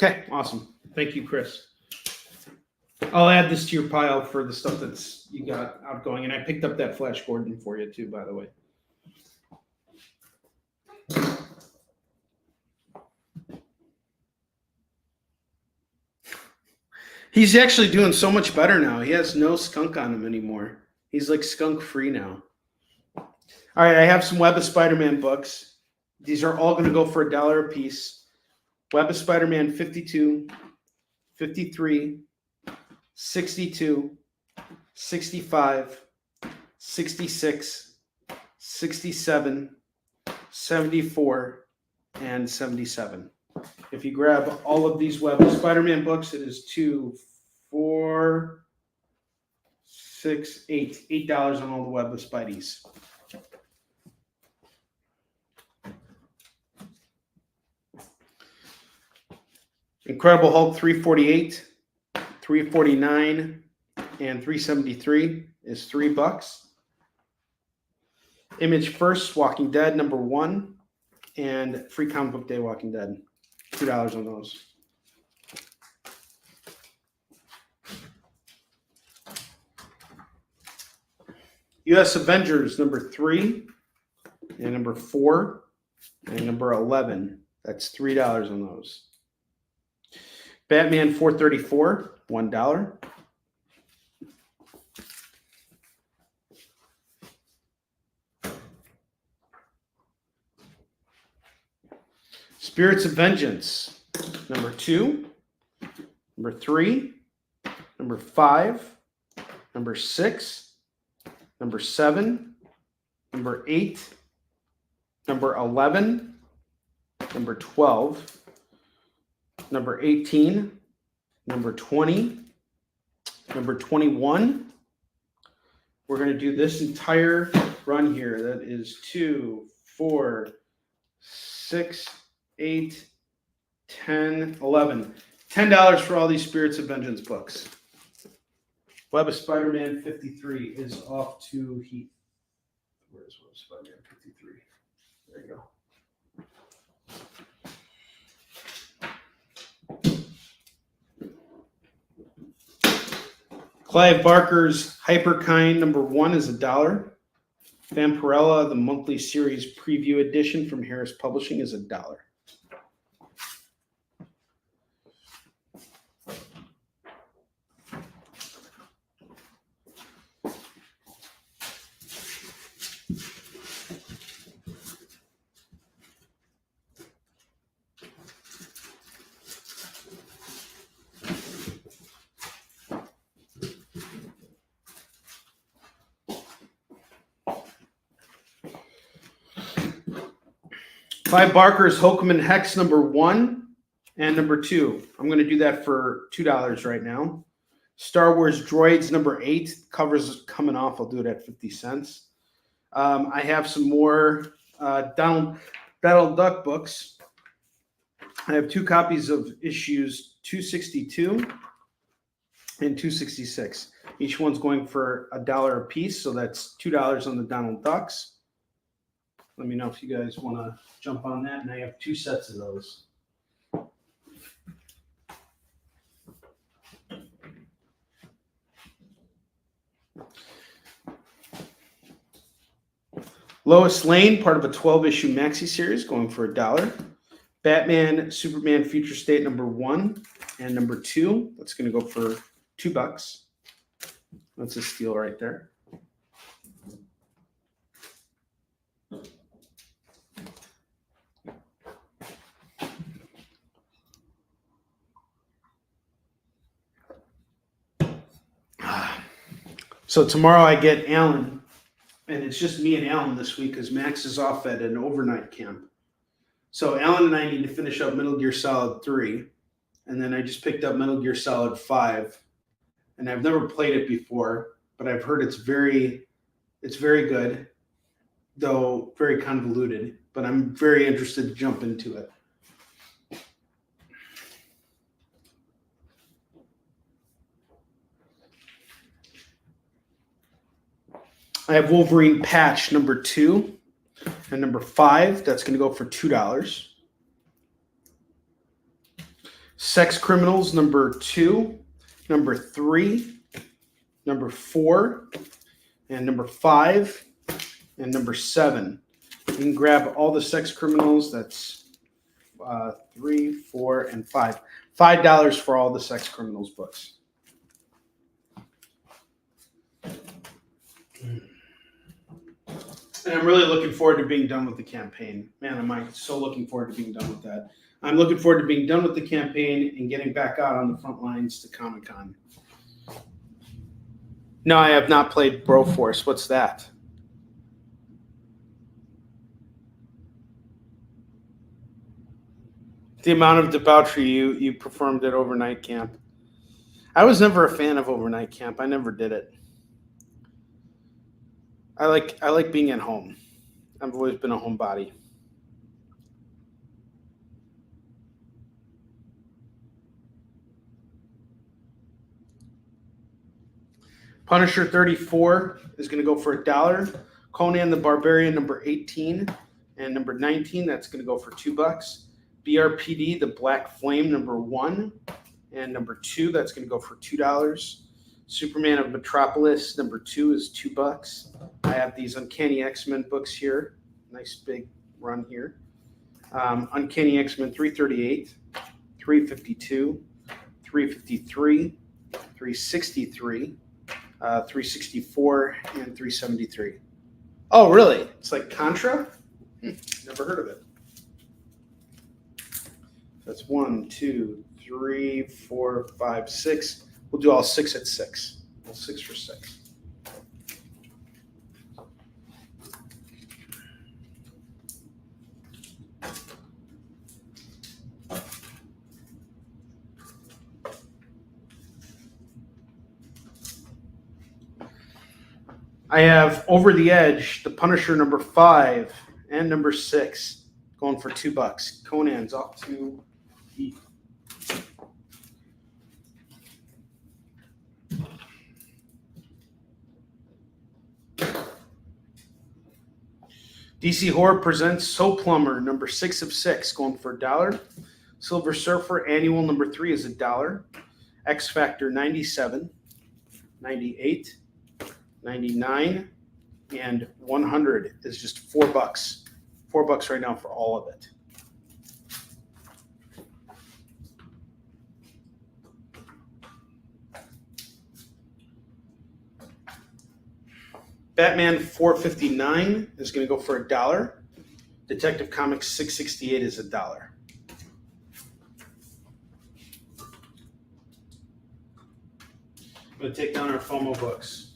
Okay, awesome. Thank you, Chris. I'll add this to your pile for the stuff that's you got outgoing, and I picked up that Flash Gordon for you too, by the way. He's actually doing so much better now. He has no skunk on him anymore. He's like skunk free now. All right, I have some Web of Spider-Man books. These are all going to go for $1 a piece. Web of Spider-Man 52, 53, 62, 65, 66, 67, 74, and 77. If you grab all of these Web of Spider-Man books, it is $2, $4, $6, $8 on all the Web of Spideys. Incredible Hulk 348, 349, and 373 is $3. Image First Walking Dead #1 and Free Comic Book Day Walking Dead, $2 on those. US Avengers #3 and #4 and #11. That's $3 on those. Batman 434, $1. Spirits of Vengeance, #2, #3, #5, #6, #7, #8, #11, #12, #18, #20, #21. We're going to do this entire run here. That is 2, 4, 6, 8, 10, 11. $10 for all these Spirits of Vengeance books. Web of Spider-Man 53 is off to Heath. Where's Web of Spider-Man 53? There you go. Clive Barker's Hyperkind #1 is $1. Vampirella, the monthly series preview edition from Harris Publishing, is $1. Clive Barker's Hokum and Hex #1 and #2. I'm going to do that for $2 right now. Star Wars Droids #8. Covers coming off. I'll do it at 50 cents. I have some more Donald Duck books. I have 2 copies of issues 262 and 266. Each one's going for $1 a piece, so that's $2 on the Donald Ducks. Let me know if you guys want to jump on that. And I have 2 sets of those. Lois Lane, part of a 12-issue maxi series, going for $1. Batman, Superman Future State #1 and #2. That's going to go for $2. That's a steal right there. So tomorrow I get Alan, and it's just me and Alan this week because Max is off at an overnight camp. So Alan and I need to finish up Metal Gear Solid 3, and then I just picked up Metal Gear Solid 5. and I've never played it before, but I've heard it's very good, though very convoluted. But I'm very interested to jump into it. I have Wolverine patch number 2 and number 5. That's going to go for $2. Sex Criminals number 2, number 3, number 4, and number 5, and number 7. You can grab all the Sex Criminals. That's 3, 4, and 5. $5 for all the Sex Criminals books. And I'm really looking forward to being done with the campaign. Man, am so looking forward to being done with that. I'm looking forward to being done with the campaign and getting back out on the front lines to Comic-Con. No, I have not played Broforce. What's that? The amount of debauchery you performed at overnight camp. I was never a fan of overnight camp. I never did it. I like being at home. I've always been a homebody. Punisher 34 is going to go for $1. Conan the Barbarian number 18 and number 19, that's going to go for $2. BRPD the Black Flame number 1 and number 2, that's going to go for $2. Superman of Metropolis number 2 is $2. I have these Uncanny X-Men books here. Nice big run here. Uncanny X-Men 338, 352, 353, 363, 364, and 373. Oh, really? It's like Contra? Never heard of it. That's 1, 2, 3, 4, 5, 6. We'll do all 6 at 6. Well, 6 for 6. I have Over the Edge, the Punisher number 5 and number 6 going for $2. Conan's off to Heath. DC Horror presents Soul Plumber number 6 of 6 going for $1. Silver Surfer Annual number 3 is $1. X Factor 97, 98, 99, and 100 is just $4. $4 right now for all of it. Batman 459 is going to go for $1. Detective Comics 668 is $1. I'm going to take down our FOMO books.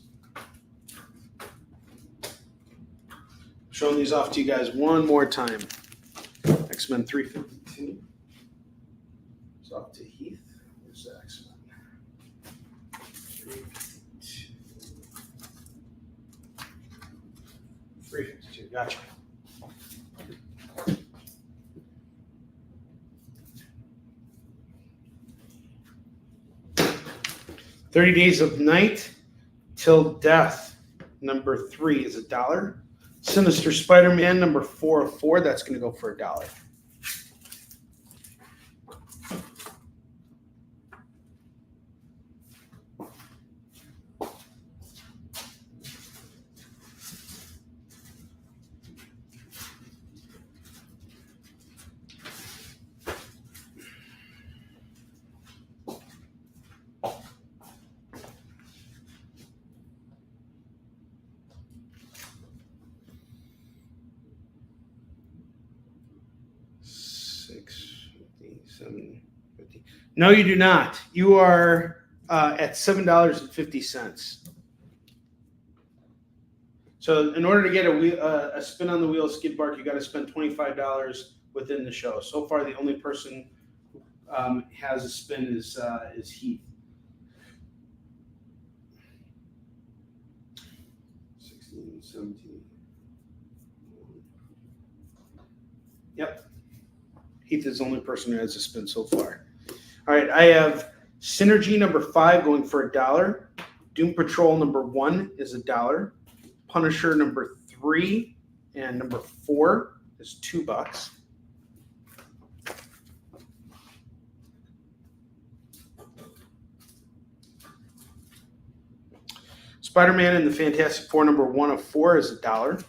Showing these off to you guys one more time. X-Men 352. It's off to Heath. Where's the X-Men? 352. 352. Gotcha. "30 Days of Night Till Death" number 3 is $1. Sinister Spider-Man number 404, that's going to go for $1. No, you do not. You are at $7.50. So in order to get a spin on the wheel skid bark, you got to spend $25 within the show. So far, the only person who has a spin is Heath. 17. Yep. Heath is the only person who has a spin so far. All right, I have Synergy number 5 going for $1. Doom Patrol number 1 is $1. Punisher number 3 and number 4 is $2. Spider-Man and the Fantastic Four number 1 of 4 is $1.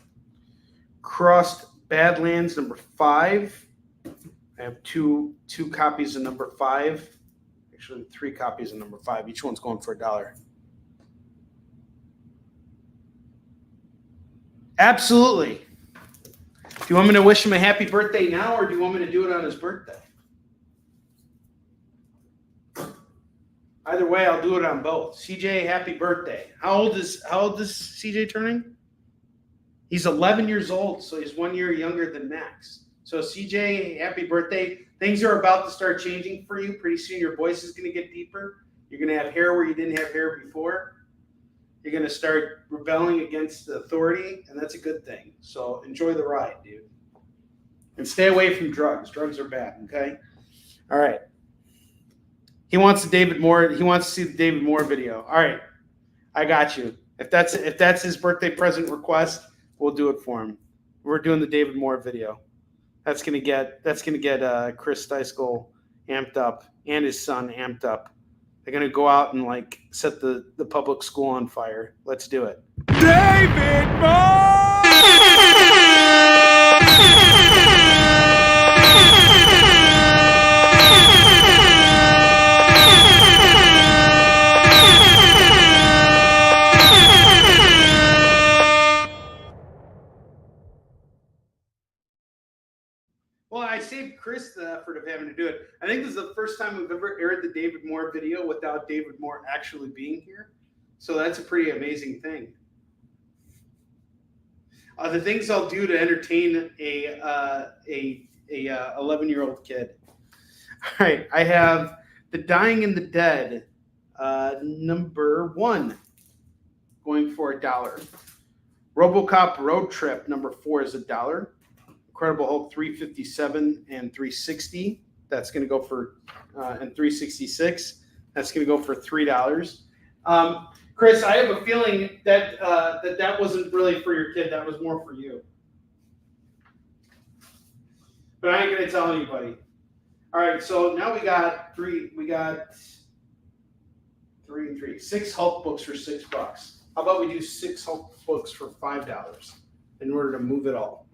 Crossed Badlands number 5. I have two copies of number 5. Actually, 3 copies of number 5. Each one's going for $1. Absolutely. Do you want me to wish him a happy birthday now, or do you want me to do it on his birthday? Either way, I'll do it on both. CJ, happy birthday. How old is CJ turning? He's 11 years old, so he's 1 year younger than Max. So CJ, happy birthday. Things are about to start changing for you. Pretty soon your voice is going to get deeper. You're going to have hair where you didn't have hair before. You're going to start rebelling against the authority, and that's a good thing. So enjoy the ride, dude. And stay away from drugs. Drugs are bad, okay? All right. He wants to see the David Moore video. All right. I got you. If that's his birthday present request, we'll do it for him. We're doing the David Moore video. That's gonna get Chris Steiskell amped up and his son amped up. They're gonna go out and like set the public school on fire. Let's do it. David Moore! Well, I saved Chris the effort of having to do it. I think this is the first time we've ever aired the David Moore video without David Moore actually being here. So that's a pretty amazing thing. The things I'll do to entertain a 11-year-old kid. All right, I have The Dying and the Dead, number 1, going for $1. RoboCop Road Trip number 4 is $1. Incredible Hulk 357 and 360. That's going to go for and 366. That's going to go for $3. Chris, I have a feeling that that wasn't really for your kid. That was more for you. But I ain't going to tell anybody. All right, so now we got 3 and 3. 6 Hulk books for $6. How about we do 6 Hulk books for $5 in order to move it all?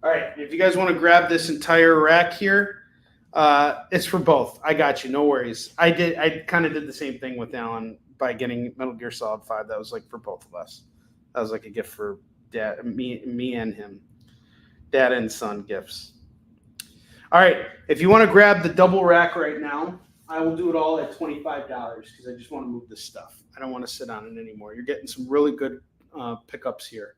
All right, if you guys want to grab this entire rack here, it's for both. I got you, no worries. I kind of did the same thing with Alan by getting Metal Gear Solid 5. That was like for both of us. That was like a gift for dad, me and him. Dad and son gifts. All right, if you want to grab the double rack right now, I will do it all at $25 because I just want to move this stuff. I don't want to sit on it anymore. You're getting some really good pickups here.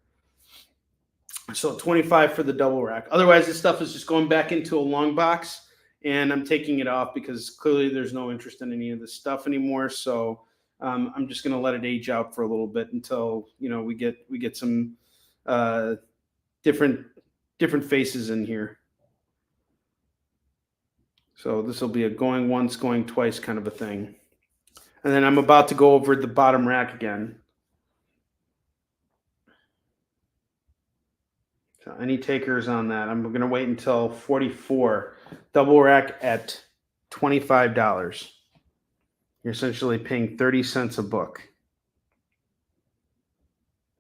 So $25 for the double rack. Otherwise, this stuff is just going back into a long box, and I'm taking it off because clearly there's no interest in any of this stuff anymore. So I'm just going to let it age out for a little bit until we get some different faces in here. So this will be a going once, going twice kind of a thing. And then I'm about to go over the bottom rack again. So any takers on that? I'm going to wait until 44. Double rack at $25. You're essentially paying 30 cents a book.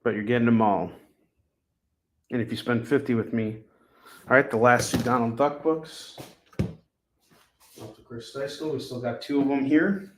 But you're getting them all. And if you spend 50 with me, all right, the last 2 Donald Duck books. Off to Chris Steiskell. We still got 2 of them here.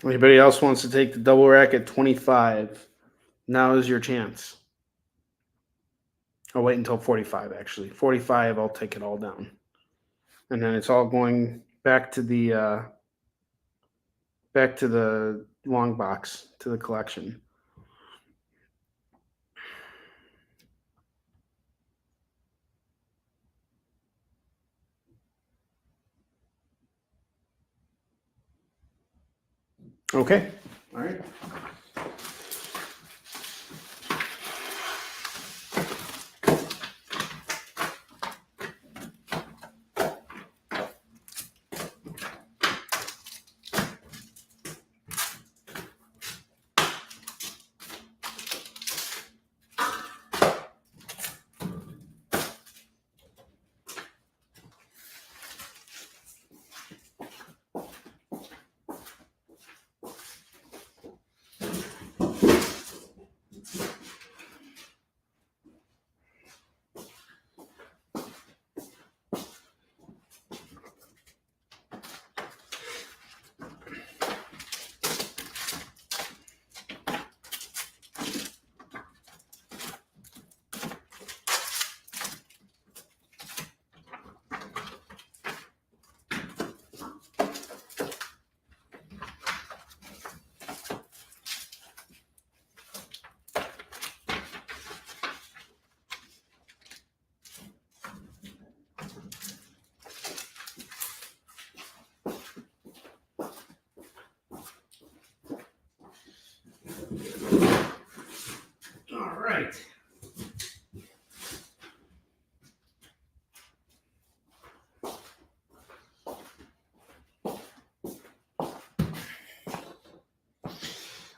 Anybody else wants to take the double rack at 25? Now is your chance. I'll wait until 45, actually. 45, I'll take it all down. And then it's all going back to the long box, to the collection. Okay. All right. All right.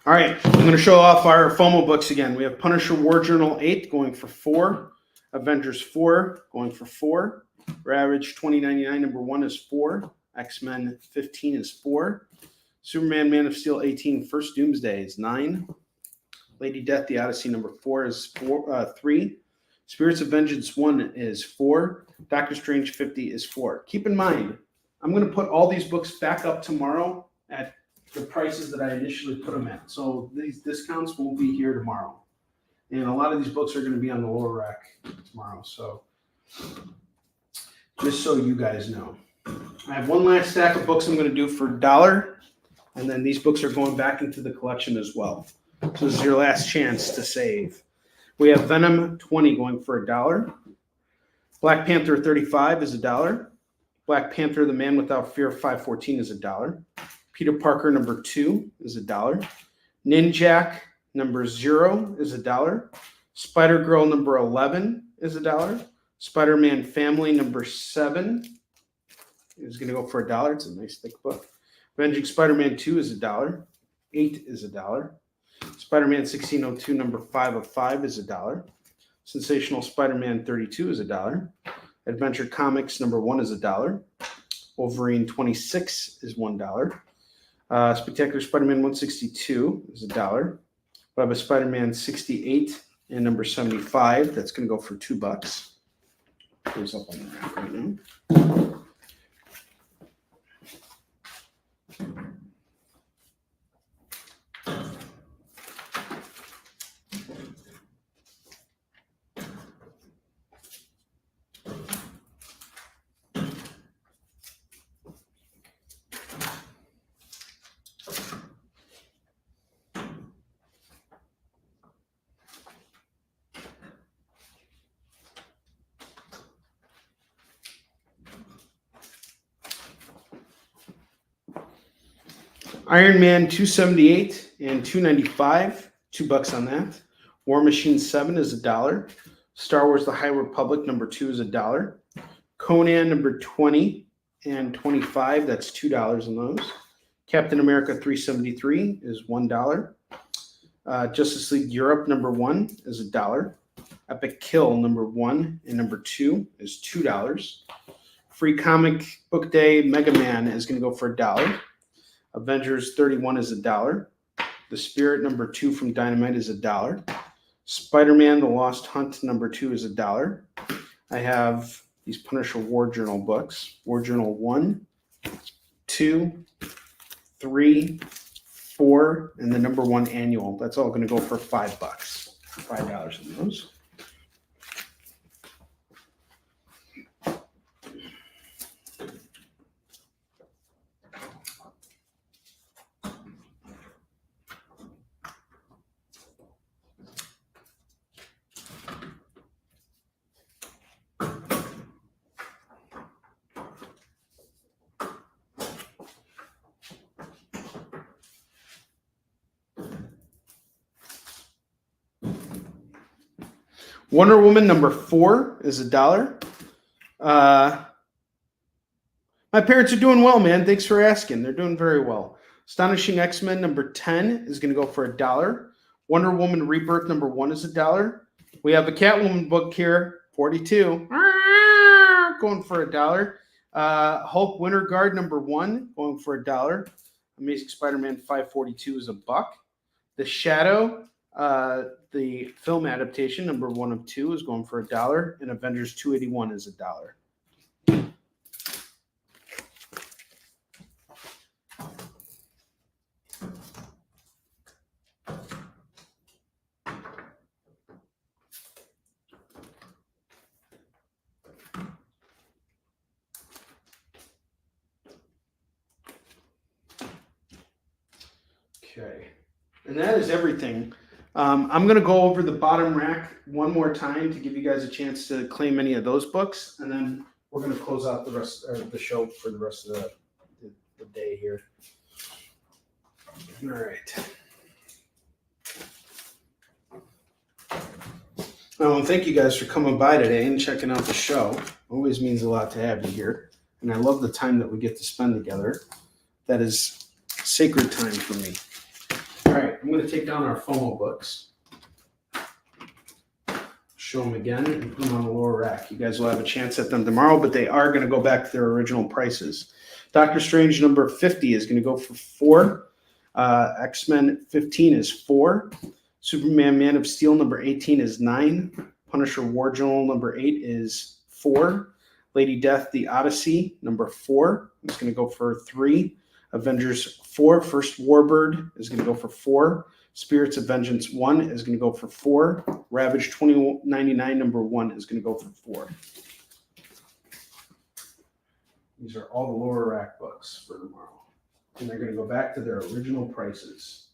All right, I'm going to show off our FOMO books again. We have Punisher War Journal 8 going for 4. Avengers 4 going for 4. Ravage 2099 number 1 is 4. X-Men 15 is 4. Superman Man of Steel 18 First Doomsday is 9. Lady Death The Odyssey number 4 is 3. Spirits of Vengeance 1 is 4. Doctor Strange 50 is 4. Keep in mind, I'm going to put all these books back up tomorrow at the prices that I initially put them at. So these discounts won't be here tomorrow. And a lot of these books are going to be on the lower rack tomorrow. So just so you guys know. I have one last stack of books I'm going to do for $1. And then these books are going back into the collection as well. So this is your last chance to save. We have Venom 20 going for $1. Black Panther 35 is $1. Black Panther The Man Without Fear 514 is $1. Peter Parker number 2 is $1. Ninjak number 0 is $1. Spider-Girl number 11 is $1. Spider-Man Family number 7 is going to go for $1. It's a nice thick book. Avenging Spider-Man 2 is $1. 8 is $1. Spider-Man 1602 number 5 of 5 is $1. Sensational Spider-Man 32 is $1. Adventure Comics number 1 is $1. Wolverine 26 is $1. Spectacular Spider-Man 162 is $1. Web of Spider-Man 68 and number 75. That's going to go for $2. Goes up on the rack right now. Iron Man 278 and 295, $2 on that. War Machine 7 is $1. Star Wars The High Republic number 2 is $1. Conan number 20 and 25, that's $2 on those. Captain America 373 is $1. Justice League Europe number 1 is $1. Epic Kill number 1 and number 2 is $2. Free Comic Book Day Mega Man is going to go for $1. Avengers 31 is $1. The Spirit number 2 from Dynamite is $1. Spider-Man The Lost Hunt number 2 is $1. I have these Punisher War Journal books. War Journal 1, 2, 3, 4, and the number 1 annual. That's all going to go for $5. $5 in those. Wonder Woman number 4 is $1. My parents are doing well, man. Thanks for asking. They're doing very well. Astonishing X-Men number 10 is going to go for $1. Wonder Woman Rebirth number 1 is $1. We have a Catwoman book here, 42, going for $1. Hulk Winter Guard number 1 going for $1. Amazing Spider-Man 542 is $1. The Shadow, the film adaptation, number 1 of 2, is going for $1, and Avengers 281 is $1. Okay, and that is everything. I'm going to go over the bottom rack one more time to give you guys a chance to claim any of those books, and then we're going to close out the rest of the show for the rest of the day here. All right. Thank you guys for coming by today and checking out the show. Always means a lot to have you here, and I love the time that we get to spend together. That is sacred time for me. All right, I'm going to take down our FOMO books, show them again, and put them on the lower rack. You guys will have a chance at them tomorrow, but they are going to go back to their original prices. Doctor Strange number 50 is going to go for $4. X-Men 15 is $4. Superman Man of Steel number 18 is $9. Punisher War Journal number 8 is $4. Lady Death The Odyssey number 4 is going to go for $3. Avengers 4, First Warbird is going to go for $4. Spirits of Vengeance 1 is going to go for $4. Ravage 2099 number 1 is going to go for $4. These are all the lower rack books for tomorrow. And they're going to go back to their original prices.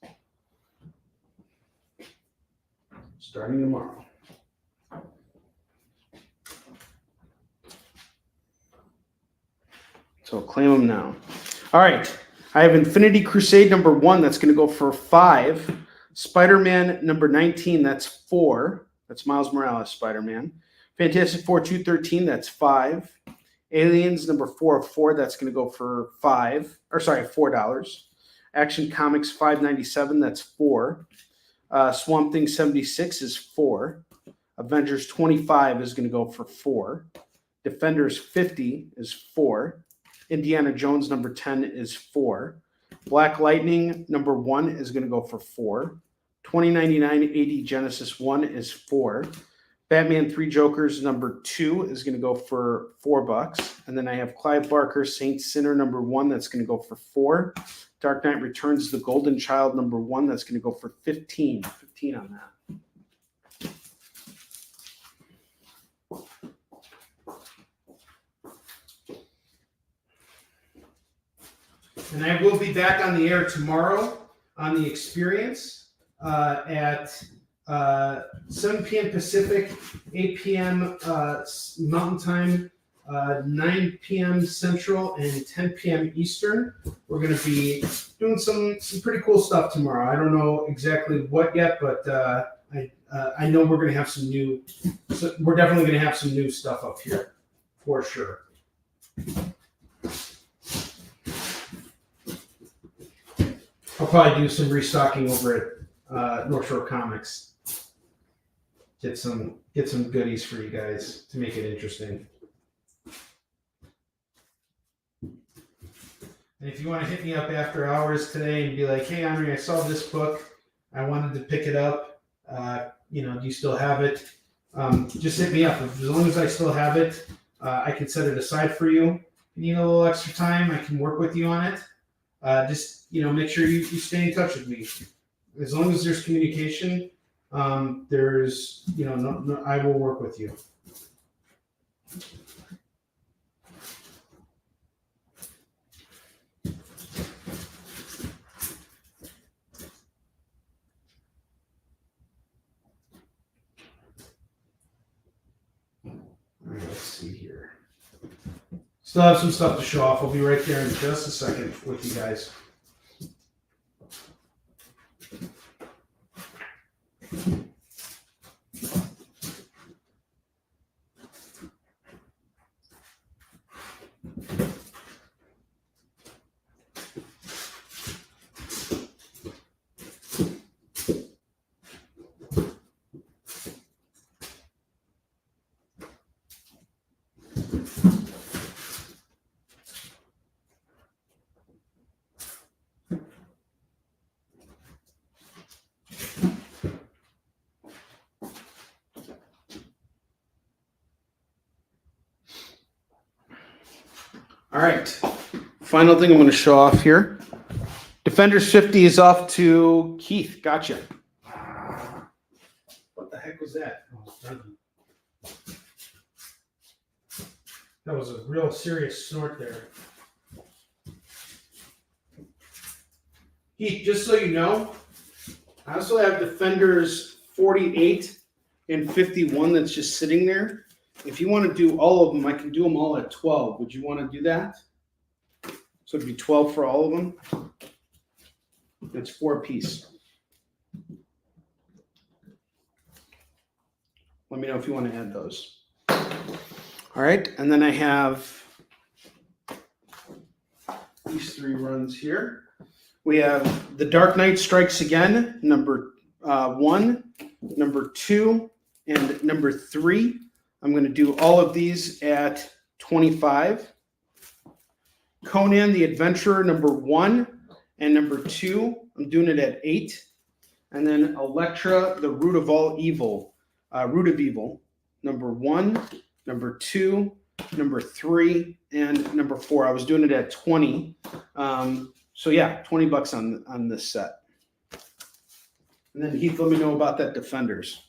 Starting tomorrow. So claim them now. All right. I have Infinity Crusade number 1. That's going to go for $5. Spider-Man number 19. That's $4. That's Miles Morales Spider-Man. Fantastic Four 213. That's $5. Aliens number 4 of 4. That's going to go for $4. Action Comics 597. That's $4. Swamp Thing 76 is $4. Avengers 25 is going to go for $4. Defenders 50 is $4. Indiana Jones number 10 is $4. Black Lightning number 1 is going to go for $4. 2099 AD Genesis 1 is $4. Batman 3 Jokers number 2 is going to go for $4. And then I have Clive Barker Saint Sinner number 1 that's going to go for $4. Dark Knight Returns The Golden Child number 1 that's going to go for $15. 15 on that. And I will be back on the air tomorrow on The Experience at 7 p.m. Pacific, 8 p.m. Mountain Time, 9 p.m. Central, and 10 p.m. Eastern. We're going to be doing some pretty cool stuff tomorrow. I don't know exactly what yet, but I know we're going to have some new. So we're definitely going to have some new stuff up here for sure. I'll probably do some restocking over at North Shore Comics. Get some goodies for you guys to make it interesting. And if you want to hit me up after hours today and be like, "Hey, Onrie, I saw this book. I wanted to pick it up. Do you still have it?" Just hit me up. As long as I still have it, I can set it aside for you. If you need a little extra time, I can work with you on it. just make sure you stay in touch with me. As long as there's communication, there's no, I will work with you. All right, let's see here. Still have some stuff to show off. I'll be right there in just a second with you guys. All right, final thing I'm going to show off here. Defenders 50 is off to Keith. Gotcha. What the heck was that? That was a real serious snort there. Keith, just so you know, I also have Defenders 48 and 51 that's just sitting there. If you want to do all of them, I can do them all at 12. Would you want to do that? So it'd be 12 for all of them. That's 4 apiece. Let me know if you want to add those. All right, and then I have these 3 runs here. We have The Dark Knight Strikes Again, number 1, number 2, and number 3. I'm going to do all of these at 25. Conan the Adventurer, number 1 and number 2. I'm doing it at 8. And then Elektra, the Root of Evil, number 1, number 2, number 3, and number 4. I was doing it at 20. So yeah, $20 on this set. And then Heath, let me know about that Defenders.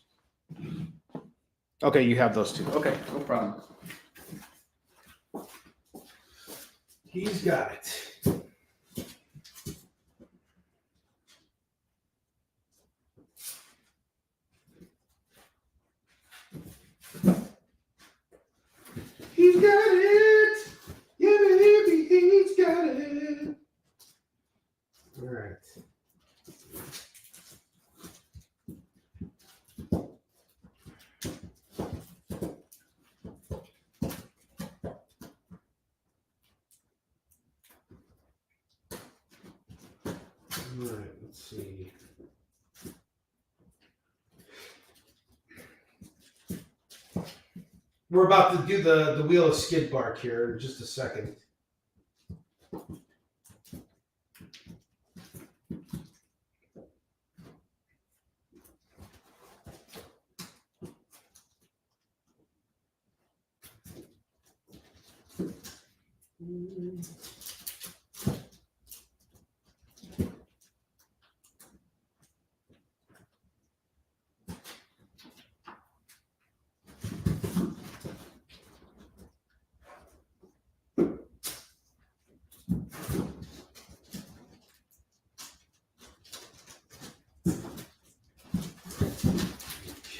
Okay, you have those 2. Okay, no problem. He's got it. He's got it. Yeah, baby, he's got it. All right. All right, let's see. We're about to do the wheel of skid bark here in just a second.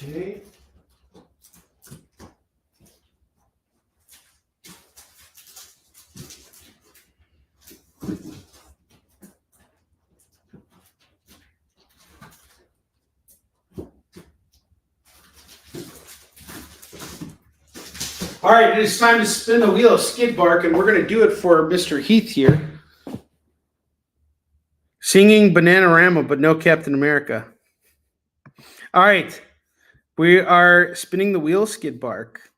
Okay. All right, it is time to spin the wheel of skid bark, and we're going to do it for Mr. Heath here. Singing Bananarama, but no Captain America. All right, we are spinning the wheel of skid bark.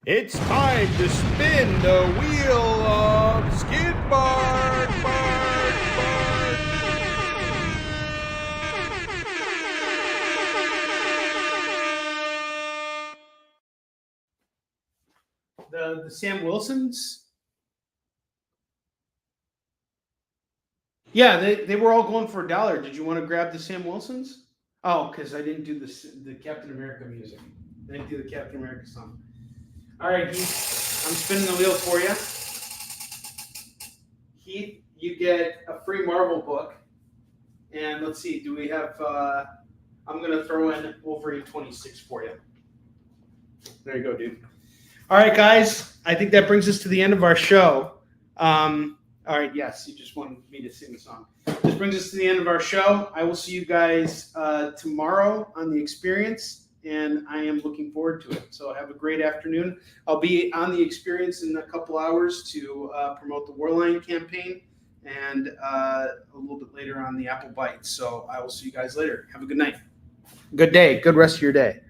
It's time to spin the wheel of skid bark, bark, bark. The Sam Wilsons. Yeah, they were all going for $1. Did you want to grab the Sam Wilsons? Oh, because I didn't do the Captain America music. I didn't do the Captain America song. All right, Heath, I'm spinning the wheel for you. Heath, you get a free Marvel book. And let's see, do we have, I'm going to throw in Wolverine 26 for you. There you go, dude. All right, guys, I think that brings us to the end of our show. All right, yes, you just wanted me to sing the song. This brings us to the end of our show. I will see you guys tomorrow on The Experience, and I am looking forward to it. So have a great afternoon. I'll be on The Experience in a couple hours to promote the Warline campaign, and a little bit later on the Apple Bites. So I will see you guys later. Have a good night. Good day. Good rest of your day.